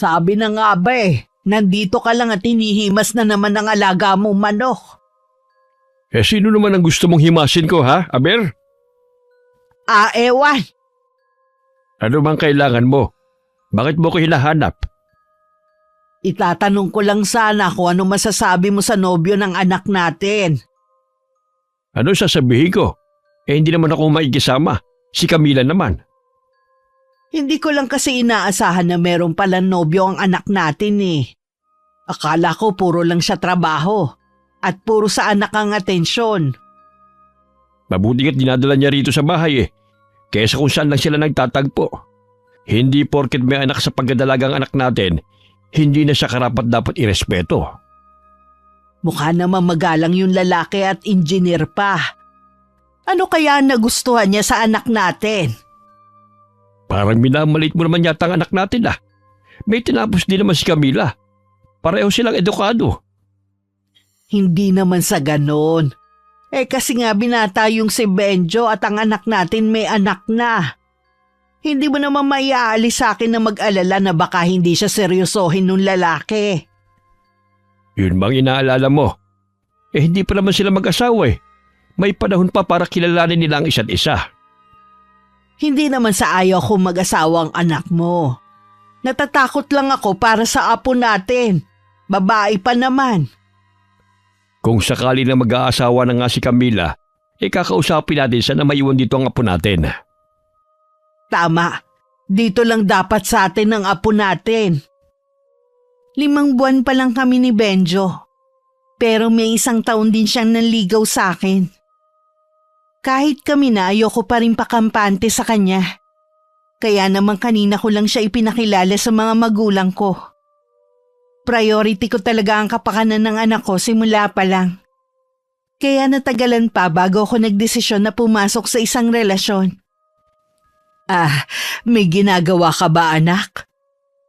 Sabi na nga ba nandito ka lang at hinihimas na naman ang alaga mong manok. Sino naman ang gusto mong himasin ko ha, Aber? Ewan. Ano bang kailangan mo? Bakit mo ko hinahanap? Itatanong ko lang sana kung ano masasabi mo sa nobyo ng anak natin. Ano sasabihin ko? Hindi naman ako maikisama. Si Camila naman. Hindi ko lang kasi inaasahan na meron palang nobyo ang anak natin Akala ko puro lang siya trabaho at puro sa anak ang atensyon. Mabuti nga't dinadala niya rito sa bahay kaysa kung saan lang sila nagtatagpo. Hindi porket may anak sa pagdadalagang anak natin, hindi na siya karapat dapat irespeto. Mukha naman magalang yung lalaki at engineer pa. Ano kaya ang nagustuhan niya sa anak natin? Parang minamalit mo naman yata ang anak natin May tinapos din naman si Camila. Pareho silang edukado. Hindi naman sa ganon. Kasi nga binata yung si Benjo at ang anak natin may anak na. Hindi mo naman maiaalis sa akin na mag-alala na baka hindi siya seryosohin nung lalaki. Yun bang inaalala mo? Hindi pa naman sila mag-asawa May panahon pa para kilalanin nila ang isa't isa. Hindi naman sa ayaw kong mag-asawa ang anak mo. Natatakot lang ako para sa apo natin. Babae pa naman. Kung sakali na mag-aasawa na nga si Camila, kakausapin natin siya na maiwan dito ang apo natin. Tama. Dito lang dapat sa atin ang apo natin. 5 buwan pa lang kami ni Benjo. Pero may 1 taon din siyang nanligaw sa akin. Kahit kami na ayoko pa rin pakampante sa kanya. Kaya naman kanina ko lang siya ipinakilala sa mga magulang ko. Priority ko talaga ang kapakanan ng anak ko simula pa lang. Kaya natagalan pa bago ako nagdesisyon na pumasok sa isang relasyon. May ginagawa ka ba anak?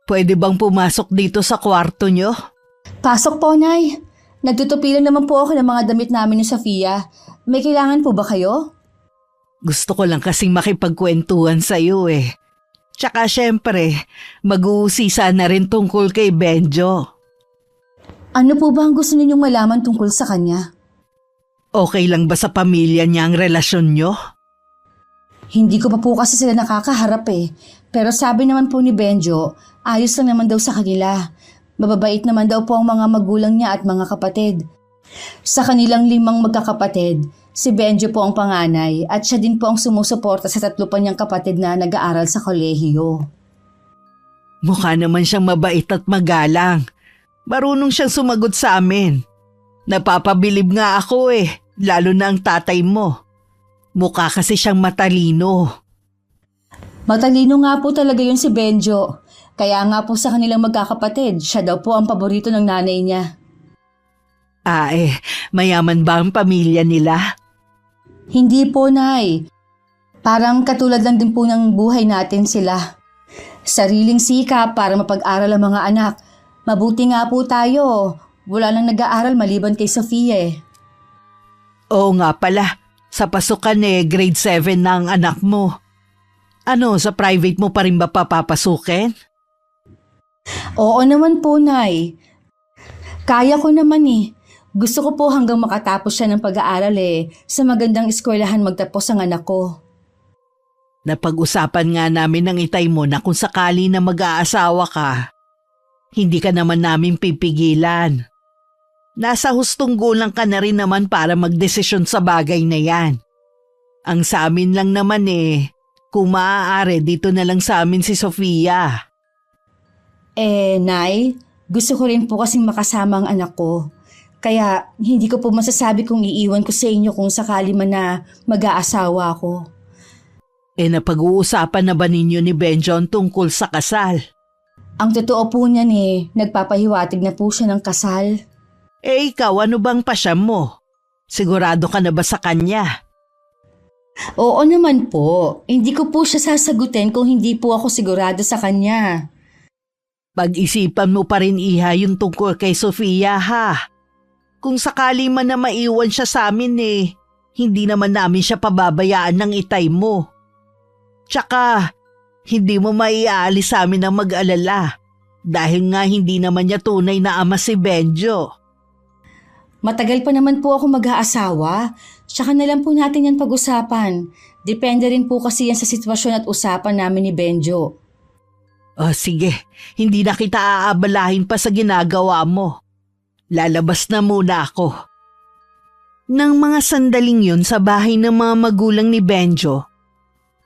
Pwede bang pumasok dito sa kwarto nyo? Pasok po, Nay. Nagtutupilan naman po ako ng mga damit namin ni Sofia. May kailangan po ba kayo? Gusto ko lang kasing makipagkwentuhan sa'yo Tsaka syempre, mag-uusisa na rin tungkol kay Benjo. Ano po ba ang gusto ninyong malaman tungkol sa kanya? Okay lang ba sa pamilya niya ang relasyon nyo? Hindi ko pa po kasi sila nakakaharap Pero sabi naman po ni Benjo, ayos lang naman daw sa kanila. Mababait naman daw po ang mga magulang niya at mga kapatid. Sa kanilang 5 magkakapatid, si Benjo po ang panganay at siya din po ang sumusuporta sa 3 pa niyang kapatid na nag-aaral sa kolehiyo. Mukha naman siyang mabait at magalang. Marunong siyang sumagot sa amin. Napapabilib nga ako lalo na ang tatay mo. Mukha kasi siyang matalino. Matalino nga po talaga yun si Benjo. Kaya nga po sa kanilang magkakapatid, siya daw po ang paborito ng nanay niya. Mayaman ba ang pamilya nila? Hindi po, Nay. Parang katulad lang din po ng buhay natin sila. Sariling sikap para mapag-aral ang mga anak. Mabuti nga po tayo. Wala nang nag-aaral maliban kay Sofia Oo nga pala. Sa pasukan grade 7 na ang anak mo. Ano, sa private mo pa rin ba papapasukin? Oo naman po, Nay. Kaya ko naman Gusto ko po hanggang makatapos siya ng pag-aaral sa magandang eskwelahan magtapos ang anak ko. Napag-usapan nga namin ng itay mo na kung sakali na mag-aasawa ka, hindi ka naman namin pipigilan. Nasa hustong gulang ka na rin naman para magdesisyon sa bagay na yan. Ang sa amin lang naman kung maaari dito na lang sa amin si Sofia. Nay, gusto ko rin po kasing makasama ang anak ko. Kaya hindi ko po masasabi kung iiwan ko sa inyo kung sakali man na mag-aasawa ako. Napag-uusapan na ba ninyo ni Benjon tungkol sa kasal? Ang totoo po niyan nagpapahiwatig na po siya ng kasal. Ikaw, ano bang pasyam mo? Sigurado ka na ba sa kanya? Oo naman po. Hindi ko po siya sasagutin kung hindi po ako sigurado sa kanya. Pag-isipan mo pa rin yung tungkol kay Sofia ha. Kung sakali man na maiwan siya sa amin hindi naman namin siya pababayaan ng itay mo. Tsaka, hindi mo maiaalis sa amin ang mag-alala. Dahil nga hindi naman niya tunay na ama si Benjo. Matagal pa naman po ako mag-aasawa. Tsaka na lang po natin yan pag-usapan. Depende rin po kasi yan sa sitwasyon at usapan namin ni Benjo. Sige, hindi na kita aabalahin pa sa ginagawa mo. Lalabas na muna ako. Nang mga sandaling yun sa bahay ng mga magulang ni Benjo,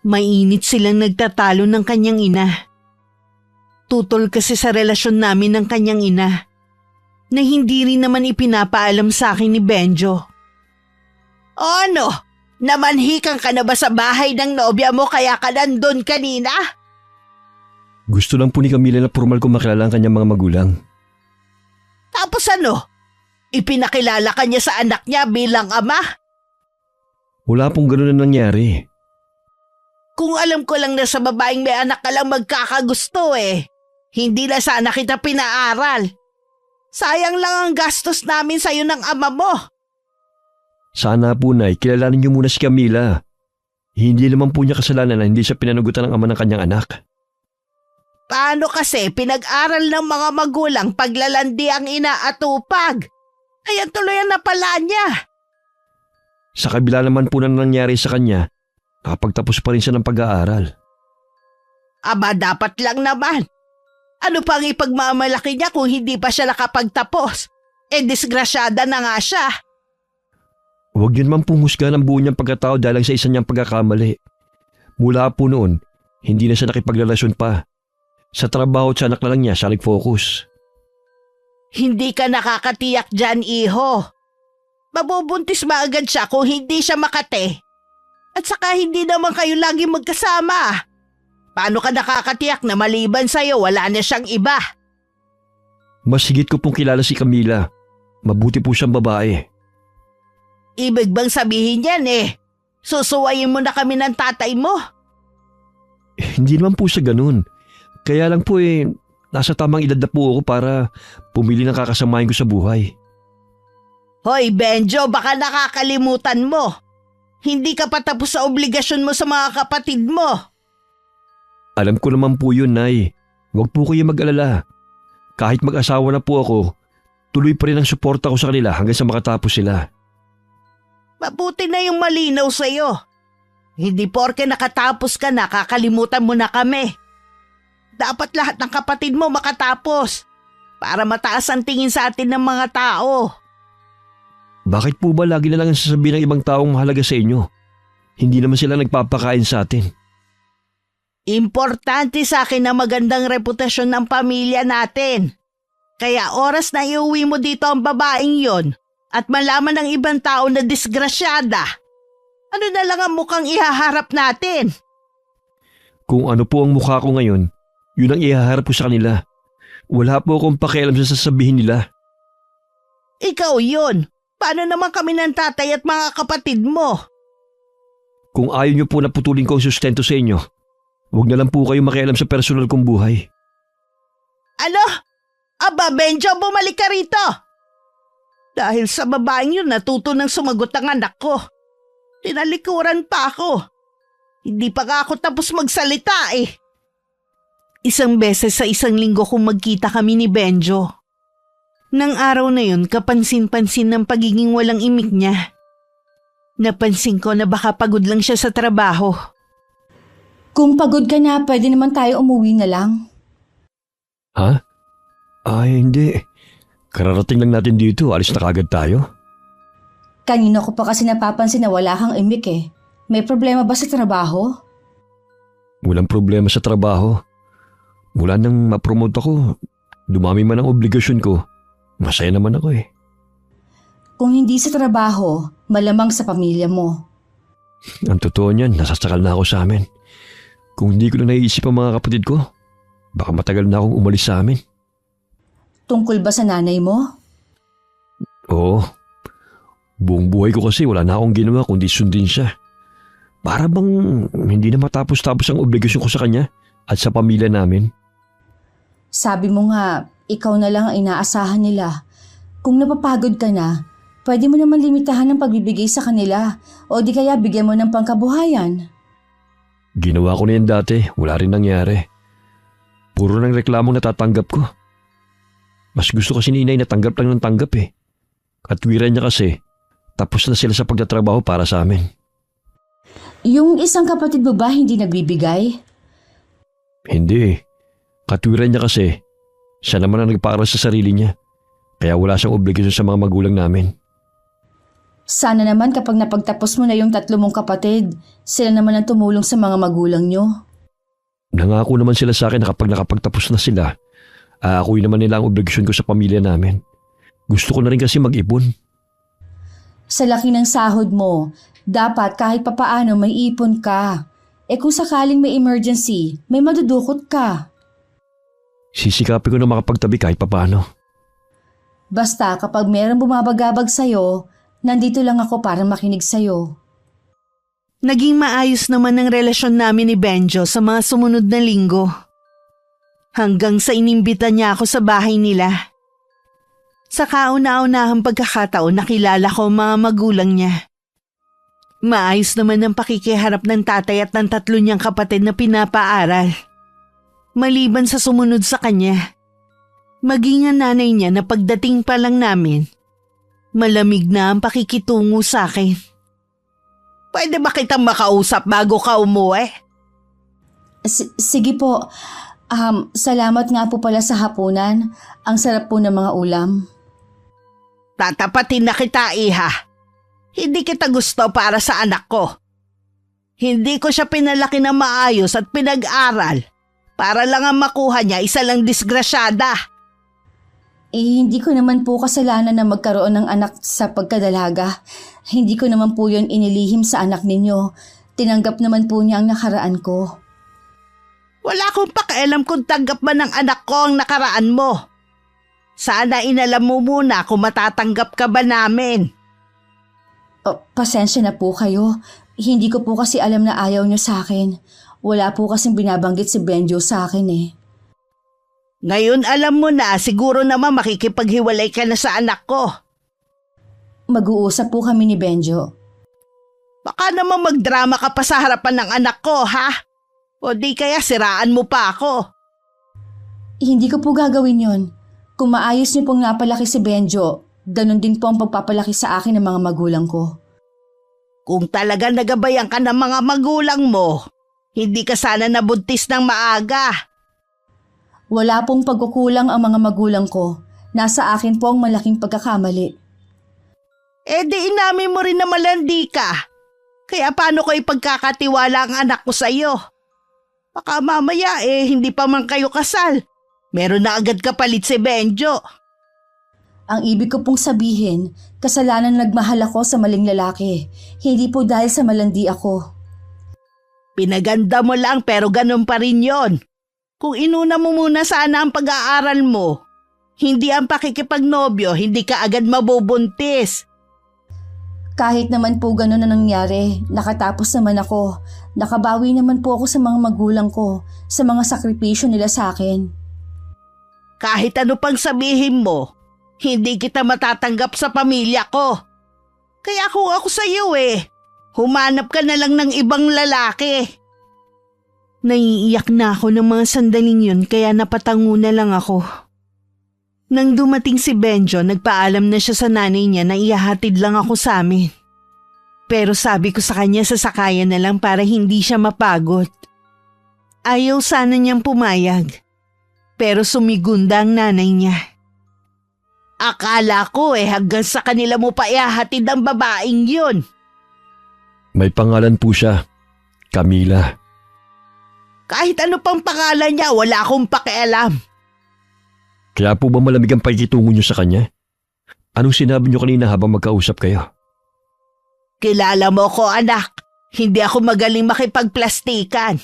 mainit silang nagtatalo ng kanyang ina. Tutol kasi sa relasyon namin ng kanyang ina na hindi rin naman ipinapaalam sa akin ni Benjo. Ano? Namanhikan ka na ba sa bahay ng nobya mo kaya ka nandun kanina? Gusto lang po ni Camila na formal ko makilala ang kanyang mga magulang. Tapos ano? Ipinakilala ka niya sa anak niya bilang ama? Wala pong ganun na nangyari. Kung alam ko lang na sa babaeng may anak ka lang magkakagusto hindi na sana kita pinaaral. Sayang lang ang gastos namin sa'yo ng ama mo. Sana po, Nay, kilalanin niyo muna si Camila. Hindi naman po niya kasalanan na hindi siya pinanugutan ng ama ng kanyang anak. Paano kasi pinag-aral ng mga magulang paglalandi ang ina at upag? Kaya tuluyan na pala niya. Sa kabila naman po na nangyari sa kanya, nakapagtapos pa rin siya ng pag-aaral. Aba, dapat lang naman. Ano pang ipagmamalaki niya kung hindi pa siya nakapagtapos? Disgrasyada na nga siya. Huwag niyo naman pong husgahan ang buo niyang pagkatao dahil sa isa niyang pagkakamali. Mula po noon, hindi na siya nakipagrelasyon pa. Sa trabaho at sa anak na lang niya siya nag-focus. Hindi ka nakakatiyak dyan, iho. Mabubuntis ba agad siya kung hindi siya makate? At saka hindi naman kayo lagi magkasama. Paano ka nakakatiyak na maliban sa'yo wala na siyang iba? Mas higit ko pong kilala si Camila. Mabuti po siyang babae. Ibig bang sabihin yan susuwayin mo na kami ng tatay mo? Hindi naman po sa ganun. Kaya lang po nasa tamang edad na po ako para pumili ng kakasamahin ko sa buhay. Hoy Benjo, baka nakakalimutan mo. Hindi ka pa tapos sa obligasyon mo sa mga kapatid mo. Alam ko naman po yun, Nay. Huwag po kayo mag-alala. Kahit mag-asawa na po ako, tuloy pa rin ang suporta ko sa kanila hanggang sa makatapos sila. Mabuti na yung malinaw sa'yo. Hindi porke nakatapos ka na, kakalimutan mo na kami. Dapat lahat ng kapatid mo makatapos para mataas ang tingin sa atin ng mga tao. Bakit po ba lagi na lang ang sasabihin ng ibang taong mahalaga sa inyo? Hindi naman sila nagpapakain sa atin. Importante sa akin ang magandang reputasyon ng pamilya natin. Kaya oras na iuwi mo dito ang babaeng yon at malaman ng ibang tao na disgrasyada, ano na lang ang mukhang ihaharap natin? Kung ano po ang mukha ko ngayon, yun ang ihaharap ko sa kanila. Wala po akong pakialam sa sasabihin nila. Ikaw yun. Paano naman kami ng tatay at mga kapatid mo? Kung ayaw niyo po na putulin ko ang sustento sa inyo, huwag na lang po kayo makialam sa personal kong buhay. Ano? Aba, Benjo, bumalik ka rito! Dahil sa babaeng yun, natuto nang sumagot ang anak ko. Tinalikuran pa ako. Hindi pa nga ako tapos magsalita Isang beses sa isang linggo kung magkita kami ni Benjo. Nang araw na yun, kapansin-pansin ng pagiging walang imik niya. Napansin ko na baka pagod lang siya sa trabaho. Kung pagod ka na, pwede naman tayo umuwi na lang. Ha? Ay, hindi. Kararating lang natin dito. Alis na kagad tayo. Kanina ko pa kasi napapansin na wala kang imik May problema ba sa trabaho? Walang problema sa trabaho. Mula nang ma-promote ako, dumami man ang obligasyon ko. Masaya naman ako Kung hindi sa trabaho, malamang sa pamilya mo. Ang totoo niyan, nasasakal na ako sa amin. Kung hindi ko na naiisip ang mga kapatid ko, baka matagal na akong umalis sa amin. Tungkol ba sa nanay mo? Oo. Buong buhay ko kasi wala na akong ginawa kundi sundin siya. Para bang hindi na matapos-tapos ang obligasyon ko sa kanya at sa pamilya namin. Sabi mo nga, ikaw na lang ang inaasahan nila. Kung napapagod ka na, pwede mo naman limitahan ang pagbibigay sa kanila o di kaya bigyan mo ng pangkabuhayan. Ginawa ko na yan dati, wala rin nangyari. Puro ng reklamong natatanggap ko. Mas gusto kasi ni inay na tanggap lang ng tanggap eh. At wiran niya kasi, tapos na sila sa pagtatrabaho para sa amin. Yung isang kapatid mo ba hindi nagbibigay? Hindi eh. Katwiran niya kasi, siya naman ang nagpaaral sa sarili niya. Kaya wala siyang obligasyon sa mga magulang namin. Sana naman kapag napagtapos mo na yung 3 mong kapatid, sila naman ang tumulong sa mga magulang nyo. Nangako naman sila sa akin na kapag nakapagtapos na sila, aakuin naman nila ang obligasyon ko sa pamilya namin. Gusto ko na rin kasi mag-ipon. Sa laki ng sahod mo, dapat kahit papaano may ipon ka. Kung sakaling may emergency, may madudukot ka. Sisikapin ko na makapagtabi kahit papaano. Basta kapag merong bumabagabag sa'yo, nandito lang ako para makinig sa'yo. Naging maayos naman ang relasyon namin ni Benjo sa mga sumunod na linggo. Hanggang sa inimbita niya ako sa bahay nila. Sa kauna-unahang pagkakataon nakilala ko ang mga magulang niya. Maayos naman ang pakikiharap ng tatay at ng 3 niyang kapatid na pinapaaral. Maliban sa sumunod sa kanya, maging ang nanay niya na pagdating pa lang namin, malamig na ang pakikitungo sa akin. Pwede ba kitang makausap bago ka umuwi? Sige po. Salamat nga po pala sa hapunan. Ang sarap po ng mga ulam. Tatapatin na kita, iha. Hindi kita gusto para sa anak ko. Hindi ko siya pinalaki na maayos at pinag-aral. Para lang ang makuha niya, isa lang disgrasyada. Hindi ko naman po kasalanan na magkaroon ng anak sa pagkadalaga. Hindi ko naman po yun inilihim sa anak ninyo. Tinanggap naman po niya ang nakaraan ko. Wala akong pakialam kung tanggap ba ng anak ko ang nakaraan mo. Sana inalam mo muna kung matatanggap ka ba namin. Pasensya na po kayo. Hindi ko po kasi alam na ayaw niyo sa akin. Wala po kasing binabanggit si Benjo sa akin eh. Ngayon alam mo na, siguro naman makikipaghiwalay ka na sa anak ko. Mag-uusap po kami ni Benjo. Baka naman magdrama ka pa sa harapan ng anak ko, ha? O di kaya siraan mo pa ako. Hindi ko po gagawin yon. Kung maayos niyo pong napalaki si Benjo, ganun din po ang pagpapalaki sa akin ng mga magulang ko. Kung talaga nagabayan ka ng mga magulang mo, hindi ka sana nabuntis ng maaga. Wala pong pagkukulang ang mga magulang ko. Nasa akin po ang malaking pagkakamali. Di inamin mo rin na malandi ka. Kaya paano ko ipagkakatiwala ang anak ko sa iyo? Baka mamaya hindi pa man kayo kasal. Meron na agad kapalit si Benjo. Ang ibig ko pong sabihin, kasalanan nagmahal ako sa maling lalaki. Hindi po dahil sa malandi ako. Pinaganda mo lang pero ganun pa rin yon. Kung inuna mo muna sana ang pag-aaral mo, hindi ang pakikipagnobyo, hindi ka agad mabubuntis. Kahit naman po ganun na nangyari, nakatapos naman ako. Nakabawi naman po ako sa mga magulang ko, sa mga sakripisyo nila sa akin. Kahit ano pang sabihin mo, hindi kita matatanggap sa pamilya ko. Kaya kung ako sa iyo humanap ka na lang ng ibang lalaki. Naiiyak na ako ng mga sandaling yun kaya napatango na lang ako. Nang dumating si Benjo, nagpaalam na siya sa nanay niya na ihahatid lang ako sa amin. Pero sabi ko sa kanya sasakayan na lang para hindi siya mapagod. Ayaw sana niyang pumayag. Pero sumigunda ang nanay niya. Akala ko hanggang sa kanila mo pa ihahatid ang babaeng yun. May pangalan po siya, Camila. Kahit ano pang pangalan niya, wala akong pakialam. Kaya po ba malamig ang pakikitungo niyo sa kanya? Anong sinabi niyo kanina habang magkausap kayo? Kilala mo ko, anak. Hindi ako magaling makipagplastikan.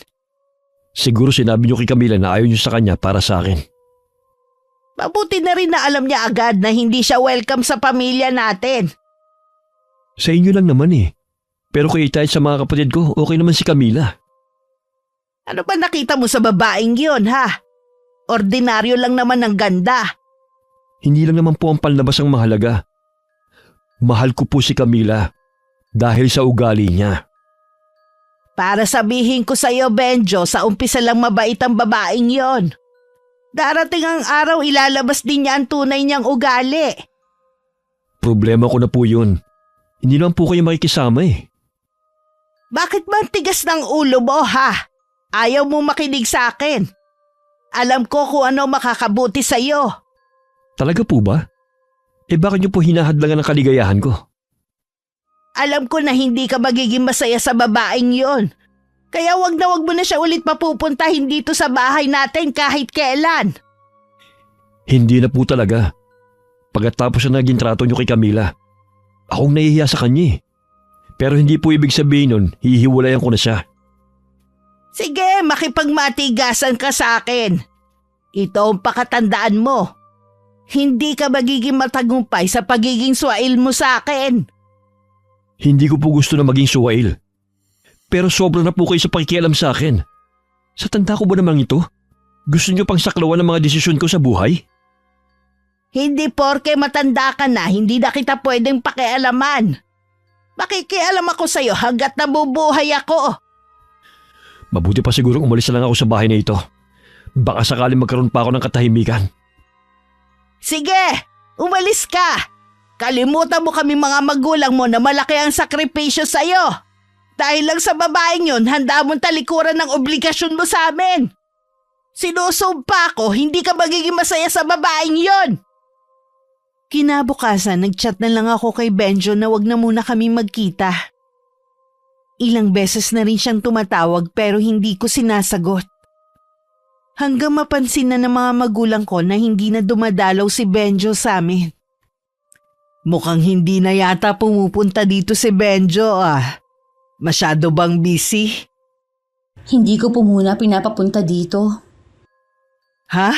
Siguro sinabi niyo kay Camila na ayaw niyo sa kanya para sa akin. Mabuti na rin na alam niya agad na hindi siya welcome sa pamilya natin. Sa inyo lang naman Pero kay tayo sa mga kapatid ko, okay naman si Camila. Ano ba nakita mo sa babaeng yun, ha? Ordinaryo lang naman ang ganda. Hindi lang naman po ang panlabas ang mahalaga. Mahal ko po si Camila dahil sa ugali niya. Para sabihin ko sa iyo, Benjo, sa umpisa lang mabait ang babaeng yon. Darating ang araw ilalabas din niya ang tunay niyang ugali. Problema ko na po yun. Hindi naman po kayo makikisama eh. Bakit ba ang tigas ng ulo mo ha? Ayaw mo makinig sa akin. Alam ko kung ano makakabuti sa'yo. Talaga po ba? Bakit niyo po hinahadlangan ang kaligayahan ko? Alam ko na hindi ka magiging masaya sa babaeng yon. Kaya wag mo na siya ulit mapupuntahin dito sa bahay natin kahit kailan. Hindi na po talaga. Pagkatapos na naging trato niyo kay Camila, akong nahihiya sa kanya eh. Pero hindi po ibig sabihin nun, hihiwalayan ko na siya. Sige, makipagmatigasan ka sa akin. Ito ang pakatandaan mo. Hindi ka magiging matagumpay sa pagiging swail mo sa akin. Hindi ko po gusto na maging suwail. Pero sobra na po kayo sa pakikialam sa akin. Sa tanda ko ba namang ito? Gusto niyo pang saklawan ang mga desisyon ko sa buhay? Hindi porke matanda ka na, hindi na kita pwedeng pakialaman. Makikialam ako sa'yo hanggat nabubuhay ako. Mabuti pa siguro umalis na lang ako sa bahay na ito. Baka sakaling magkaroon pa ako ng katahimikan. Sige, umalis ka. Kalimutan mo kami mga magulang mo na malaki ang sakripisyo sa'yo. Dahil lang sa babaeng yun, handa mong talikuran ng obligasyon mo sa amin. Sinusumpa ko, hindi ka magiging masaya sa babaeng yun. Kinabukasan, nagchat na lang ako kay Benjo na wag na muna kami magkita. Ilang beses na rin siyang tumatawag pero hindi ko sinasagot. Hanggang mapansin na ng mga magulang ko na hindi na dumadalaw si Benjo sa amin. Mukhang hindi na yata pumupunta dito si Benjo ah. Masyado bang busy? Hindi ko po muna pinapapunta dito. Ha?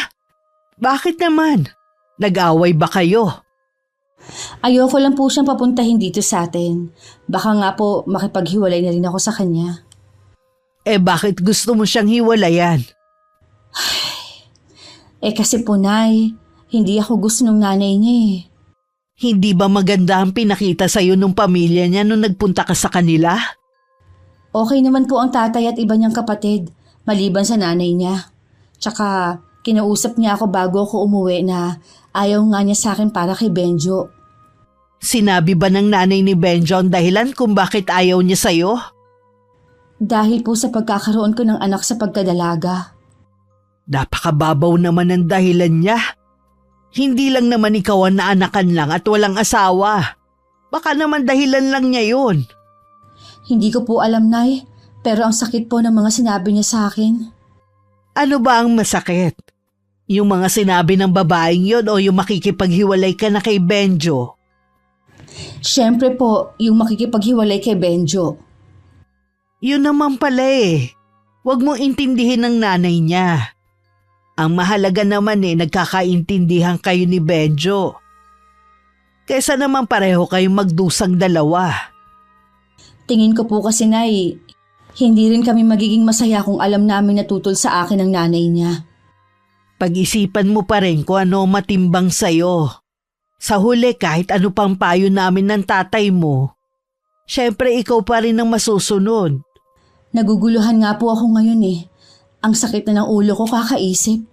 Bakit naman? Nag-away ba kayo? Ayoko lang po siyang papuntahin dito sa atin. Baka nga po makipaghiwalay na rin ako sa kanya. Bakit gusto mo siyang hiwalayan? Kasi po, Nay, hindi ako gusto ng nanay niya eh. Hindi ba maganda ang pinakita sa'yo ng pamilya niya nung nagpunta ka sa kanila? Okay naman po ang tatay at iba niyang kapatid, maliban sa nanay niya. Tsaka, kinausap niya ako bago ako umuwi na ayaw nga niya sa akin para kay Benjo. Sinabi ba ng nanay ni Benjo ang dahilan kung bakit ayaw niya sa'yo? Dahil po sa pagkakaroon ko ng anak sa pagkadalaga. Napakababaw naman ang dahilan niya. Hindi lang naman ikaw ang naanakan lang at walang asawa. Baka naman dahilan lang niya yun. Hindi ko po alam, Nay, pero ang sakit po ng mga sinabi niya sa akin. Ano ba ang masakit? Yung mga sinabi ng babaeng yun o yung makikipaghiwalay ka na kay Benjo? Siyempre po, yung makikipaghiwalay kay Benjo. Yun naman pala eh. Huwag mong intindihin ng nanay niya. Ang mahalaga naman nagkakaintindihan kayo ni Benjo. Kesa naman pareho kayong magdusang dalawa. Tingin ko po kasi, Nay, hindi rin kami magiging masaya kung alam namin natutol sa akin ang nanay niya. Pag-isipan mo pa rin kung ano matimbang sa'yo. Sa huli kahit ano pang payo namin ng tatay mo, syempre ikaw pa rin ang masusunod. Naguguluhan nga po ako ngayon eh. Ang sakit na ng ulo ko kakaisip.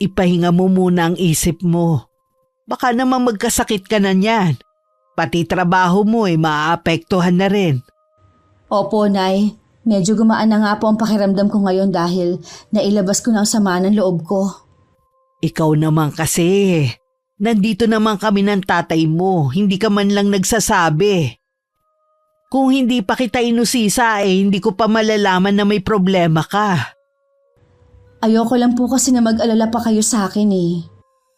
Ipahinga mo muna ang isip mo. Baka naman magkasakit ka na niyan. Pati trabaho mo maaapektuhan na rin. Opo, Nay. Medyo gumaan na nga po ang pakiramdam ko ngayon dahil nailabas ko na ang sama ng loob ko. Ikaw naman kasi. Nandito naman kami ng tatay mo. Hindi ka man lang nagsasabi. Kung hindi pa kita inusisa hindi ko pa malalaman na may problema ka. Ayoko lang po kasi na mag-alala pa kayo sa akin eh.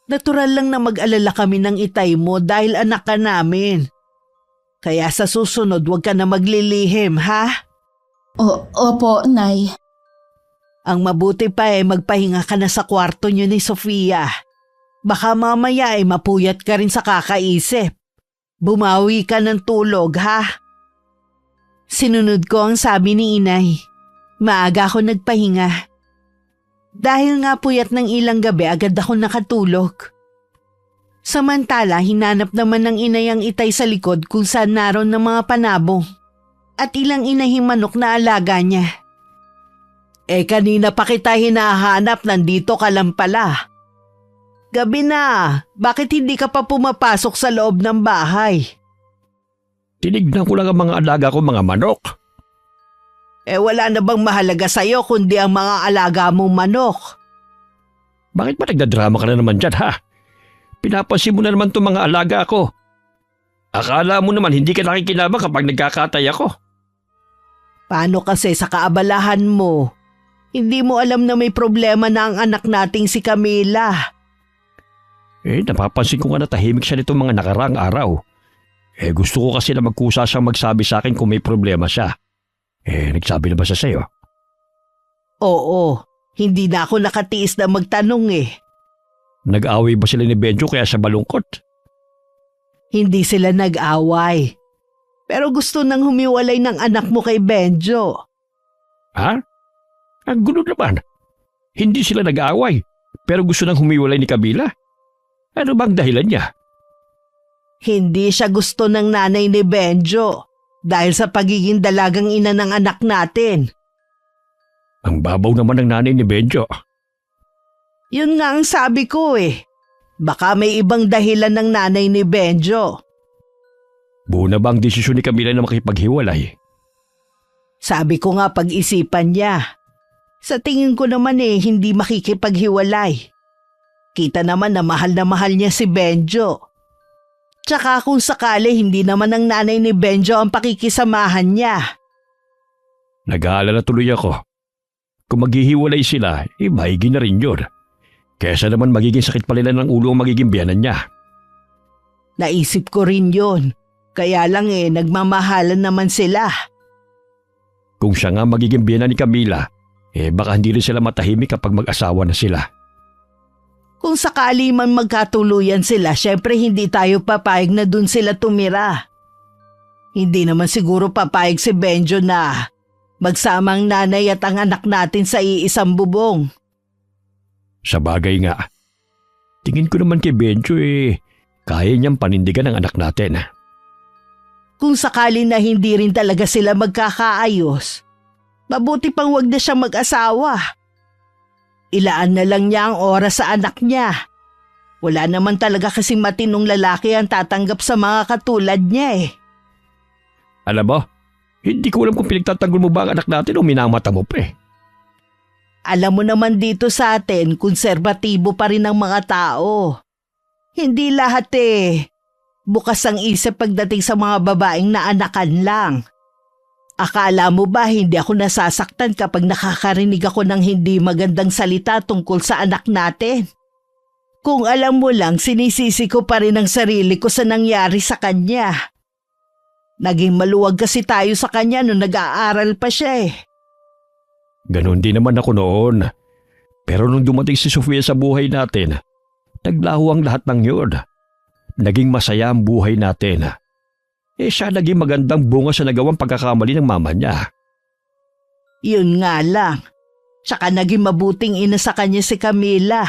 Natural lang na mag-alala kami ng itay mo dahil anak ka namin. Kaya sa susunod huwag ka na maglilihim, ha? Opo, Nay. Ang mabuti pa magpahinga ka na sa kwarto niyo ni Sofia. Baka mamaya mapuyat ka rin sa kakaisip. Bumawi ka ng tulog, ha? Sinunod ko ang sabi ni Inay. Maaga ako nagpahinga. Dahil nga puyat ng ilang gabi agad ako nakatulog. Samantala hinanap naman ng inay ang itay sa likod kung saan naroon ng mga panabong at ilang inahing manok na alaga niya. Kanina pa kita hinahanap, nandito ka lang pala. Gabi na, bakit hindi ka pa pumapasok sa loob ng bahay? Tinignan ko lang ang mga alaga ko, mga manok. Wala na bang mahalaga sa'yo kundi ang mga alaga mong manok? Bakit ba nagdadrama ka na naman dyan, ha? Pinapansin mo na naman itong mga alaga ko. Akala mo naman hindi ka nakikinabang kapag nagkakatay ako. Paano kasi sa kaabalahan mo? Hindi mo alam na may problema na ang anak nating si Camila. Napapansin ko nga na tahimik siya nitong mga nakaraang araw. Gusto ko kasi na magkusa siyang magsabi sa akin kung may problema siya. Nagsabi na ba siya sa'yo? Oo, hindi na ako nakatiis na magtanong Nag-away ba sila ni Benjo kaya siya balungkot? Hindi sila nag-away. Pero gusto nang humiwalay ng anak mo kay Benjo. Ha? Ang gulo naman. Hindi sila nag-away, pero gusto nang humiwalay ni Camila. Ano bang dahilan niya? Hindi siya gusto ng nanay ni Benjo dahil sa pagiging dalagang ina ng anak natin. Ang babaw naman ng nanay ni Benjo. Yun nga ang sabi ko Baka may ibang dahilan ng nanay ni Benjo. Buo na ba ang desisyon ni Camila na makipaghiwalay? Sabi ko nga pag-isipan niya. Sa tingin ko naman hindi makikipaghiwalay. Kita naman na mahal niya si Benjo. Tsaka kung sakali hindi naman ang nanay ni Benjo ang pakikisamahan niya. Nag-aalala tuloy ako. Kung maghihiwalay sila, maigi na rin yun. Kesa naman magiging sakit palila ng ulo ang magiging biyanan niya. Naisip ko rin yun. Kaya lang nagmamahalan naman sila. Kung siya nga magiging biyanan ni Camila, baka hindi rin sila matahimik kapag mag-asawa na sila. Kung sakali man magkatuluyan sila, syempre hindi tayo papayag na dun sila tumira. Hindi naman siguro papayag si Benjo na magsama ang nanay at ang anak natin sa iisang bubong. Sa bagay nga, tingin ko naman kay Benjo kaya niyang panindigan ang anak natin. Kung sakali na hindi rin talaga sila magkakaayos, mabuti pang wag na siyang mag-asawa. Ilaan na lang niya ang oras sa anak niya. Wala naman talaga kasing matinong lalaki ang tatanggap sa mga katulad niya Alam mo, hindi ko alam kung pinagtatanggol mo ba ang anak natin o minamata mo pa Alam mo naman dito sa atin, konserbatibo pa rin ang mga tao. Hindi lahat bukas ang isip pagdating sa mga babaeng naanakan lang. Akala mo ba hindi ako nasasaktan kapag nakakarinig ako ng hindi magandang salita tungkol sa anak natin? Kung alam mo lang, sinisisi ko pa rin ang sarili ko sa nangyari sa kanya. Naging maluwag kasi tayo sa kanya nung nag-aaral pa siya Ganon din naman ako noon. Pero nung dumating si Sofia sa buhay natin, naglaho ang lahat ng yun. Naging masaya ang buhay natin. Siya naging magandang bunga sa nagawang pagkakamali ng mama niya. Yun nga lang. Tsaka naging mabuting ina sa kanya si Camila.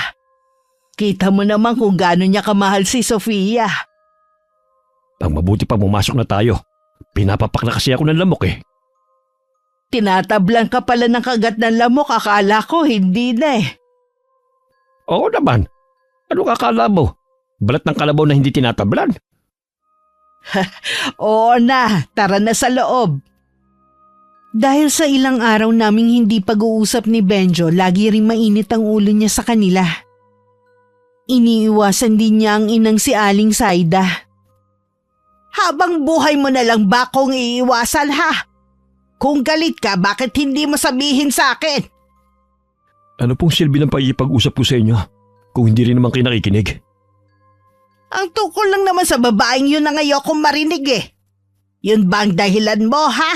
Kita mo naman kung gaano niya kamahal si Sofia. Pang mabuti pa pumasok na tayo. Pinapapak na kasi ako ng lamok Tinatablan ka pala ng kagat ng lamok, akala ko hindi na Oo naman. Ano kakala mo? Balat ng kalabaw na hindi tinatablan? Oo na, tara na sa loob. Dahil sa ilang araw naming hindi pag-uusap ni Benjo, lagi ring mainit ang ulo niya sa kanila. Iniiwasan din niya ang inang si Aling Saida. Habang buhay mo na lang ba kung iiwasan ha? Kung galit ka, bakit hindi mo sabihin sa akin? Ano pong silbi ng pag-iipag-usap ko sa inyo kung hindi rin naman kayo nakikinig? Ang tungkol lang naman sa babaeng yun ang ayokong marinig Yun ba ang dahilan mo ha?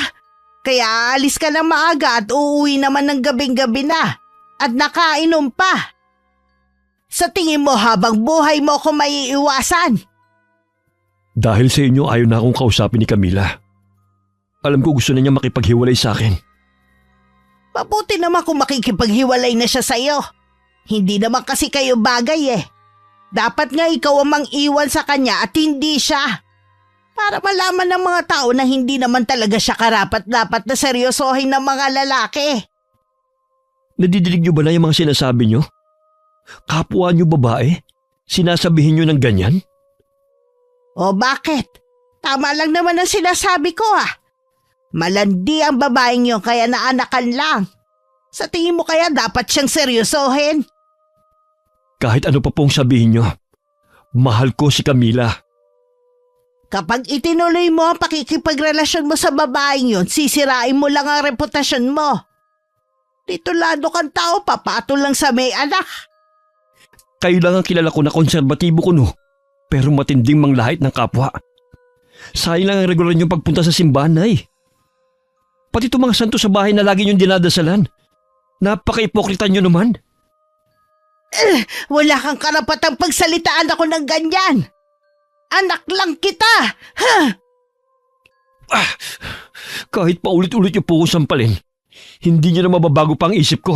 Kaya alis ka na maaga at uuwi naman ng gabing-gabi na at nakainom pa. Sa tingin mo habang buhay mo ko maiiwasan? Dahil sa inyo ayaw na akong kausapin ni Camila. Alam ko gusto na niya makipaghiwalay sa akin. Mabuti naman kung makikipaghiwalay na siya sa'yo. Hindi naman kasi kayo bagay Dapat nga ikaw ang mang-iwan sa kanya at hindi siya. Para malaman ng mga tao na hindi naman talaga siya karapat-dapat na seryosohin ng mga lalaki. Nadidinig niyo ba na yung mga sinasabi niyo? Kapwa niyo babae? Sinasabihin niyo ng ganyan? O bakit? Tama lang naman ang sinasabi ko Malandi ang babaeng yun kaya naanakan lang. Sa tingin mo kaya dapat siyang seryosohin? Kahit ano pa pong sabihin niyo, mahal ko si Camila. Kapag itinuloy mo ang pakikipagrelasyon mo sa babaeng yun, sisirain mo lang ang reputasyon mo. Titulado kang tao, papatol lang sa may anak. Kayo lang ang kilala ko na konserbatibo ko no, pero matinding manglahit ng kapwa. Sayang lang ang regular niyong pagpunta sa simbahan, Nay. Pati itong mga santo sa bahay na lagi niyong dinadasalan. Napaka-ipokrita niyo naman. Wala kang karapatang pagsalitaan ako ng ganyan. Anak lang kita! Kahit paulit-ulit niyo po ko sampalin, hindi niyo na mababago pa ang isip ko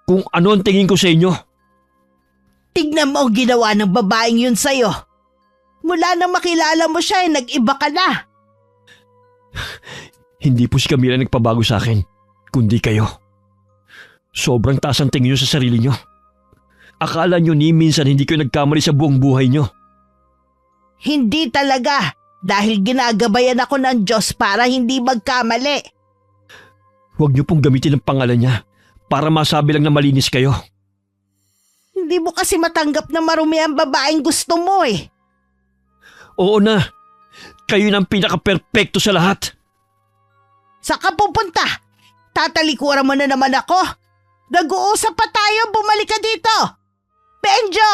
kung ano ang tingin ko sa inyo. Tignan mo ang ginawa ng babaeng yun sa'yo. Mula nang makilala mo siya, nag-iba ka na. Hindi po si Camila nagpabago sa akin, kundi kayo. Sobrang taas ang tingin niyo sa sarili niyo. Akala niyo ni minsan hindi kayo nagkamali sa buong buhay niyo. Hindi talaga, dahil ginagabayan ako ng Diyos para hindi magkamali. Huwag niyo pong gamitin ang pangalan niya para masabi lang na malinis kayo. Hindi mo kasi matanggap na marumi ang babaeng gusto mo Oo na, kayo na ang pinaka-perpekto sa lahat. Saan ka pupunta? Tatalikuran mo na naman ako. Nag-uusap pa tayo, bumalik ka dito. Benjo!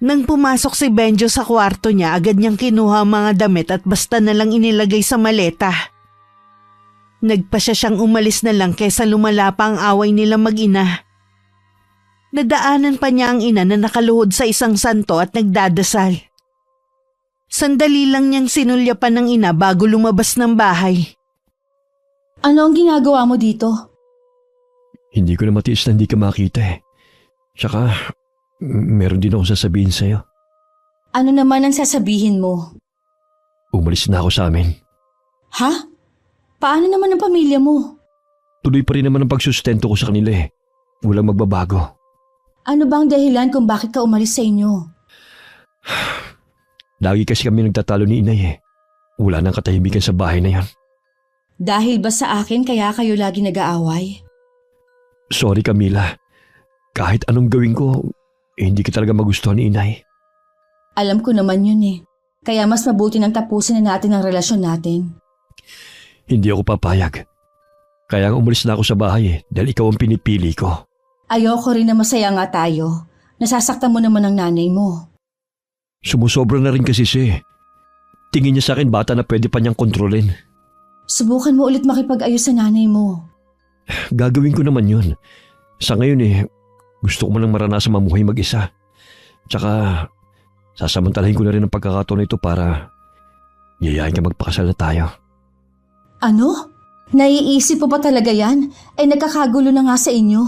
Nang pumasok si Benjo sa kwarto niya, agad niyang kinuha ang mga damit at basta na lang inilagay sa maleta. Nagpasya siyang umalis na lang kaysa lumala pa ang away nila mag-ina. Nadaanan pa niya ang ina na nakaluhod sa isang santo at nagdadasal. Sandali lang niyang sinulyapan ng ina bago lumabas ng bahay. Ano ang ginagawa mo dito? Hindi ko na matiis na hindi ka makita Tsaka, meron din ako sasabihin sa'yo. Ano naman ang sasabihin mo? Umalis na ako sa amin. Ha? Paano naman ang pamilya mo? Tuloy pa rin naman ang pagsustento ko sa kanila Walang magbabago. Ano bang dahilan kung bakit ka umalis sa inyo? Lagi kasi kami nagtatalo ni inay Wala nang katahimikan sa bahay na yan. Dahil ba sa akin kaya kayo lagi nag-aaway? Sorry Camila. Kahit anong gawin ko, hindi ka talaga magustuhan ni inay. Alam ko naman yun Kaya mas mabuti nang tapusin na natin ang relasyon natin. Hindi ako papayag. Kaya nga umalis na ako sa bahay dahil ikaw ang pinipili ko. Ayoko rin na masaya nga tayo. Nasasaktan mo naman ang nanay mo. Sumusobra na rin kasi siya Tingin niya sa akin bata na pwede pa niyang kontrolin. Subukan mo ulit makipag-ayos sa nanay mo. Gagawin ko naman yun. Sa ngayon gusto ko man lang maranasan mamuhay mag-isa. Tsaka, sasamantalahin ko na rin ang pagkakataon na ito para yayain ka magpakasal na tayo. Ano? Naiisip mo pa talaga yan? Nagkakagulo na nga sa inyo.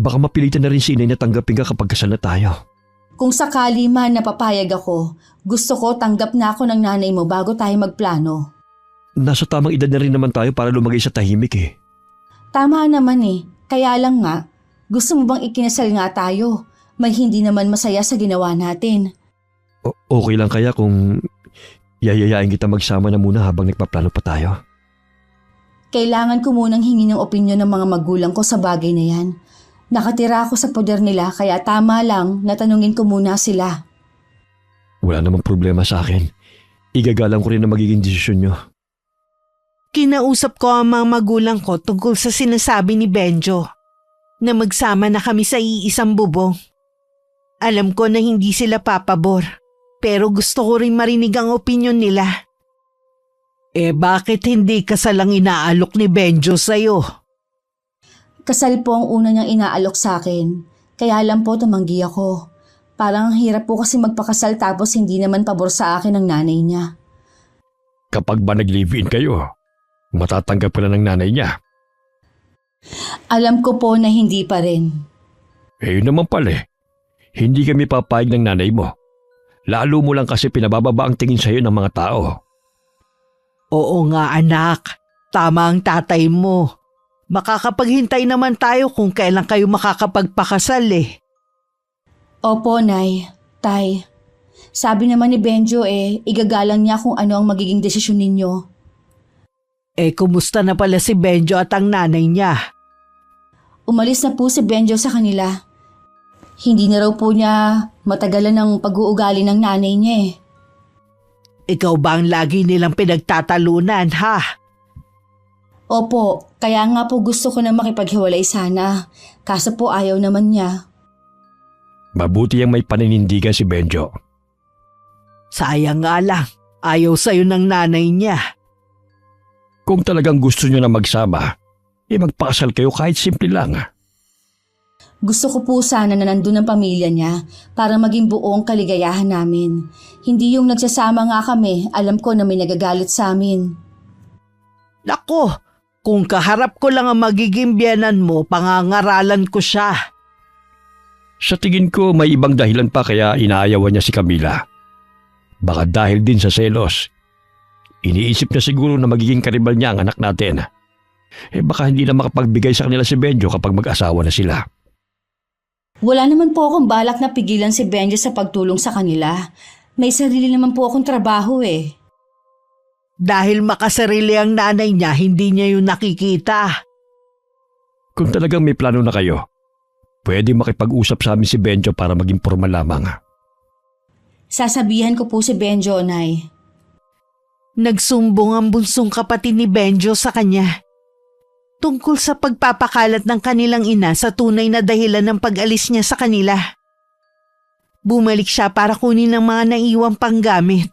Baka mapilitan na rin si inay na tanggapin ka kapag kasal na tayo. Kung sakali man napapayag ako, gusto ko tanggap na ako ng nanay mo bago tayo magplano. Nasa tamang edad na rin naman tayo para lumagay sa tahimik Tama naman Kaya lang nga, gusto mo bang ikinasal nga tayo? May hindi naman masaya sa ginawa natin. Okay lang kaya kung yayayain kita magsama na muna habang nagpaplano pa tayo? Kailangan ko munang hingi ng opinyon ng mga magulang ko sa bagay na yan. Nakatira ako sa poder nila kaya tama lang na tanungin ko muna sila. Wala namang problema sa akin. Igagalang ko rin na magiging desisyon nyo. Kinausap ko ang mga magulang ko tungkol sa sinasabi ni Benjo na magsama na kami sa iisang bubong. Alam ko na hindi sila papabor, pero gusto ko rin marinig ang opinyon nila. Bakit hindi kasal ang inaalok ni Benjo sa'yo? Kasal po ang una niyang inaalok sa akin, kaya lang po tumanggi ako. Parang ang hirap po kasi magpakasal tapos hindi naman pabor sa akin ang nanay niya. Kapag ba nag-live-in kayo, matatanggap ka na ng nanay niya? Alam ko po na hindi pa rin. Yun naman pala Hindi kami papayag ng nanay mo. Lalo mo lang kasi pinabababa ang tingin sa'yo ng mga tao. Oo nga anak, tama ang tatay mo. Makakapaghintay naman tayo kung kailan kayo makakapagpakasal eh. Opo, Nay. Tay. Sabi naman ni Benjo igagalang niya kung ano ang magiging desisyon ninyo. Kumusta na pala si Benjo at ang nanay niya? Umalis na po si Benjo sa kanila. Hindi na raw po niya matagalan ng pag-uugali ng nanay niya Ikaw ba ang lagi nilang pinagtatalunan, ha? Opo, kaya nga po gusto ko na makipaghiwalay sana. Kaso po ayaw naman niya. Mabuti ang may paninindigan si Benjo. Sayang nga lang, ayaw sa'yo ng nanay niya. Kung talagang gusto nyo na magsama, magpakasal kayo kahit simple lang. Gusto ko po sana na nandun ang pamilya niya para maging buong kaligayahan namin. Hindi yung nagsasama nga kami, alam ko na may nagagalit sa amin. Nako, kung kaharap ko lang ang magiging biyenan mo, pangangaralan ko siya. Sa tingin ko may ibang dahilan pa kaya inaayawan niya si Camila. Baka dahil din sa selos. Iniisip niya siguro na magiging karibal niya ang anak natin. Baka hindi na makapagbigay sa kanila si Benjo kapag mag-asawa na sila. Wala naman po akong balak na pigilan si Benjo sa pagtulong sa kanila. May sarili naman po akong trabaho Dahil makasarili ang nanay niya, hindi niya yun nakikita. Kung talagang may plano na kayo, pwede makipag-usap sa amin si Benjo para maging formal lamang. Sasabihan ko po si Benjo, Nay. Nagsumbong ang bunsong kapatid ni Benjo sa kanya. Tungkol sa pagpapakalat ng kanilang ina sa tunay na dahilan ng pag-alis niya sa kanila. Bumalik siya para kunin ang mga naiwang panggamit.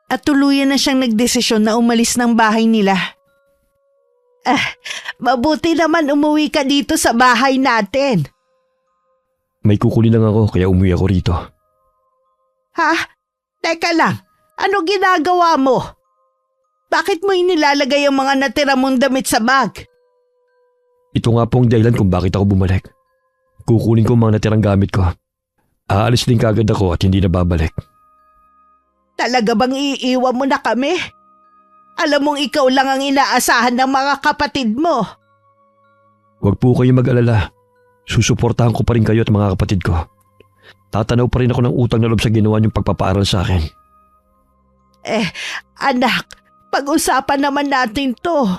At tuluyan na siyang nagdesisyon na umalis ng bahay nila. Mabuti naman umuwi ka dito sa bahay natin. May kukunin lang ako kaya umuwi ako rito. Ha? Teka lang, ano ginagawa mo? Bakit mo inilalagay ang mga natira mong damit sa bag? Ito nga po ang dahilan kung bakit ako bumalik. Kukunin ko ang mga natirang gamit ko. Aalis din kagad ako at hindi na babalik. Talaga bang iiwan mo na kami? Alam mong ikaw lang ang inaasahan ng mga kapatid mo. Huwag po kayo mag-alala. Susuportahan ko pa rin kayo at mga kapatid ko. Tatanaw pa rin ako ng utang na loob sa ginawa niyong pagpapaaral sa akin. Anak, pag-usapan naman natin to.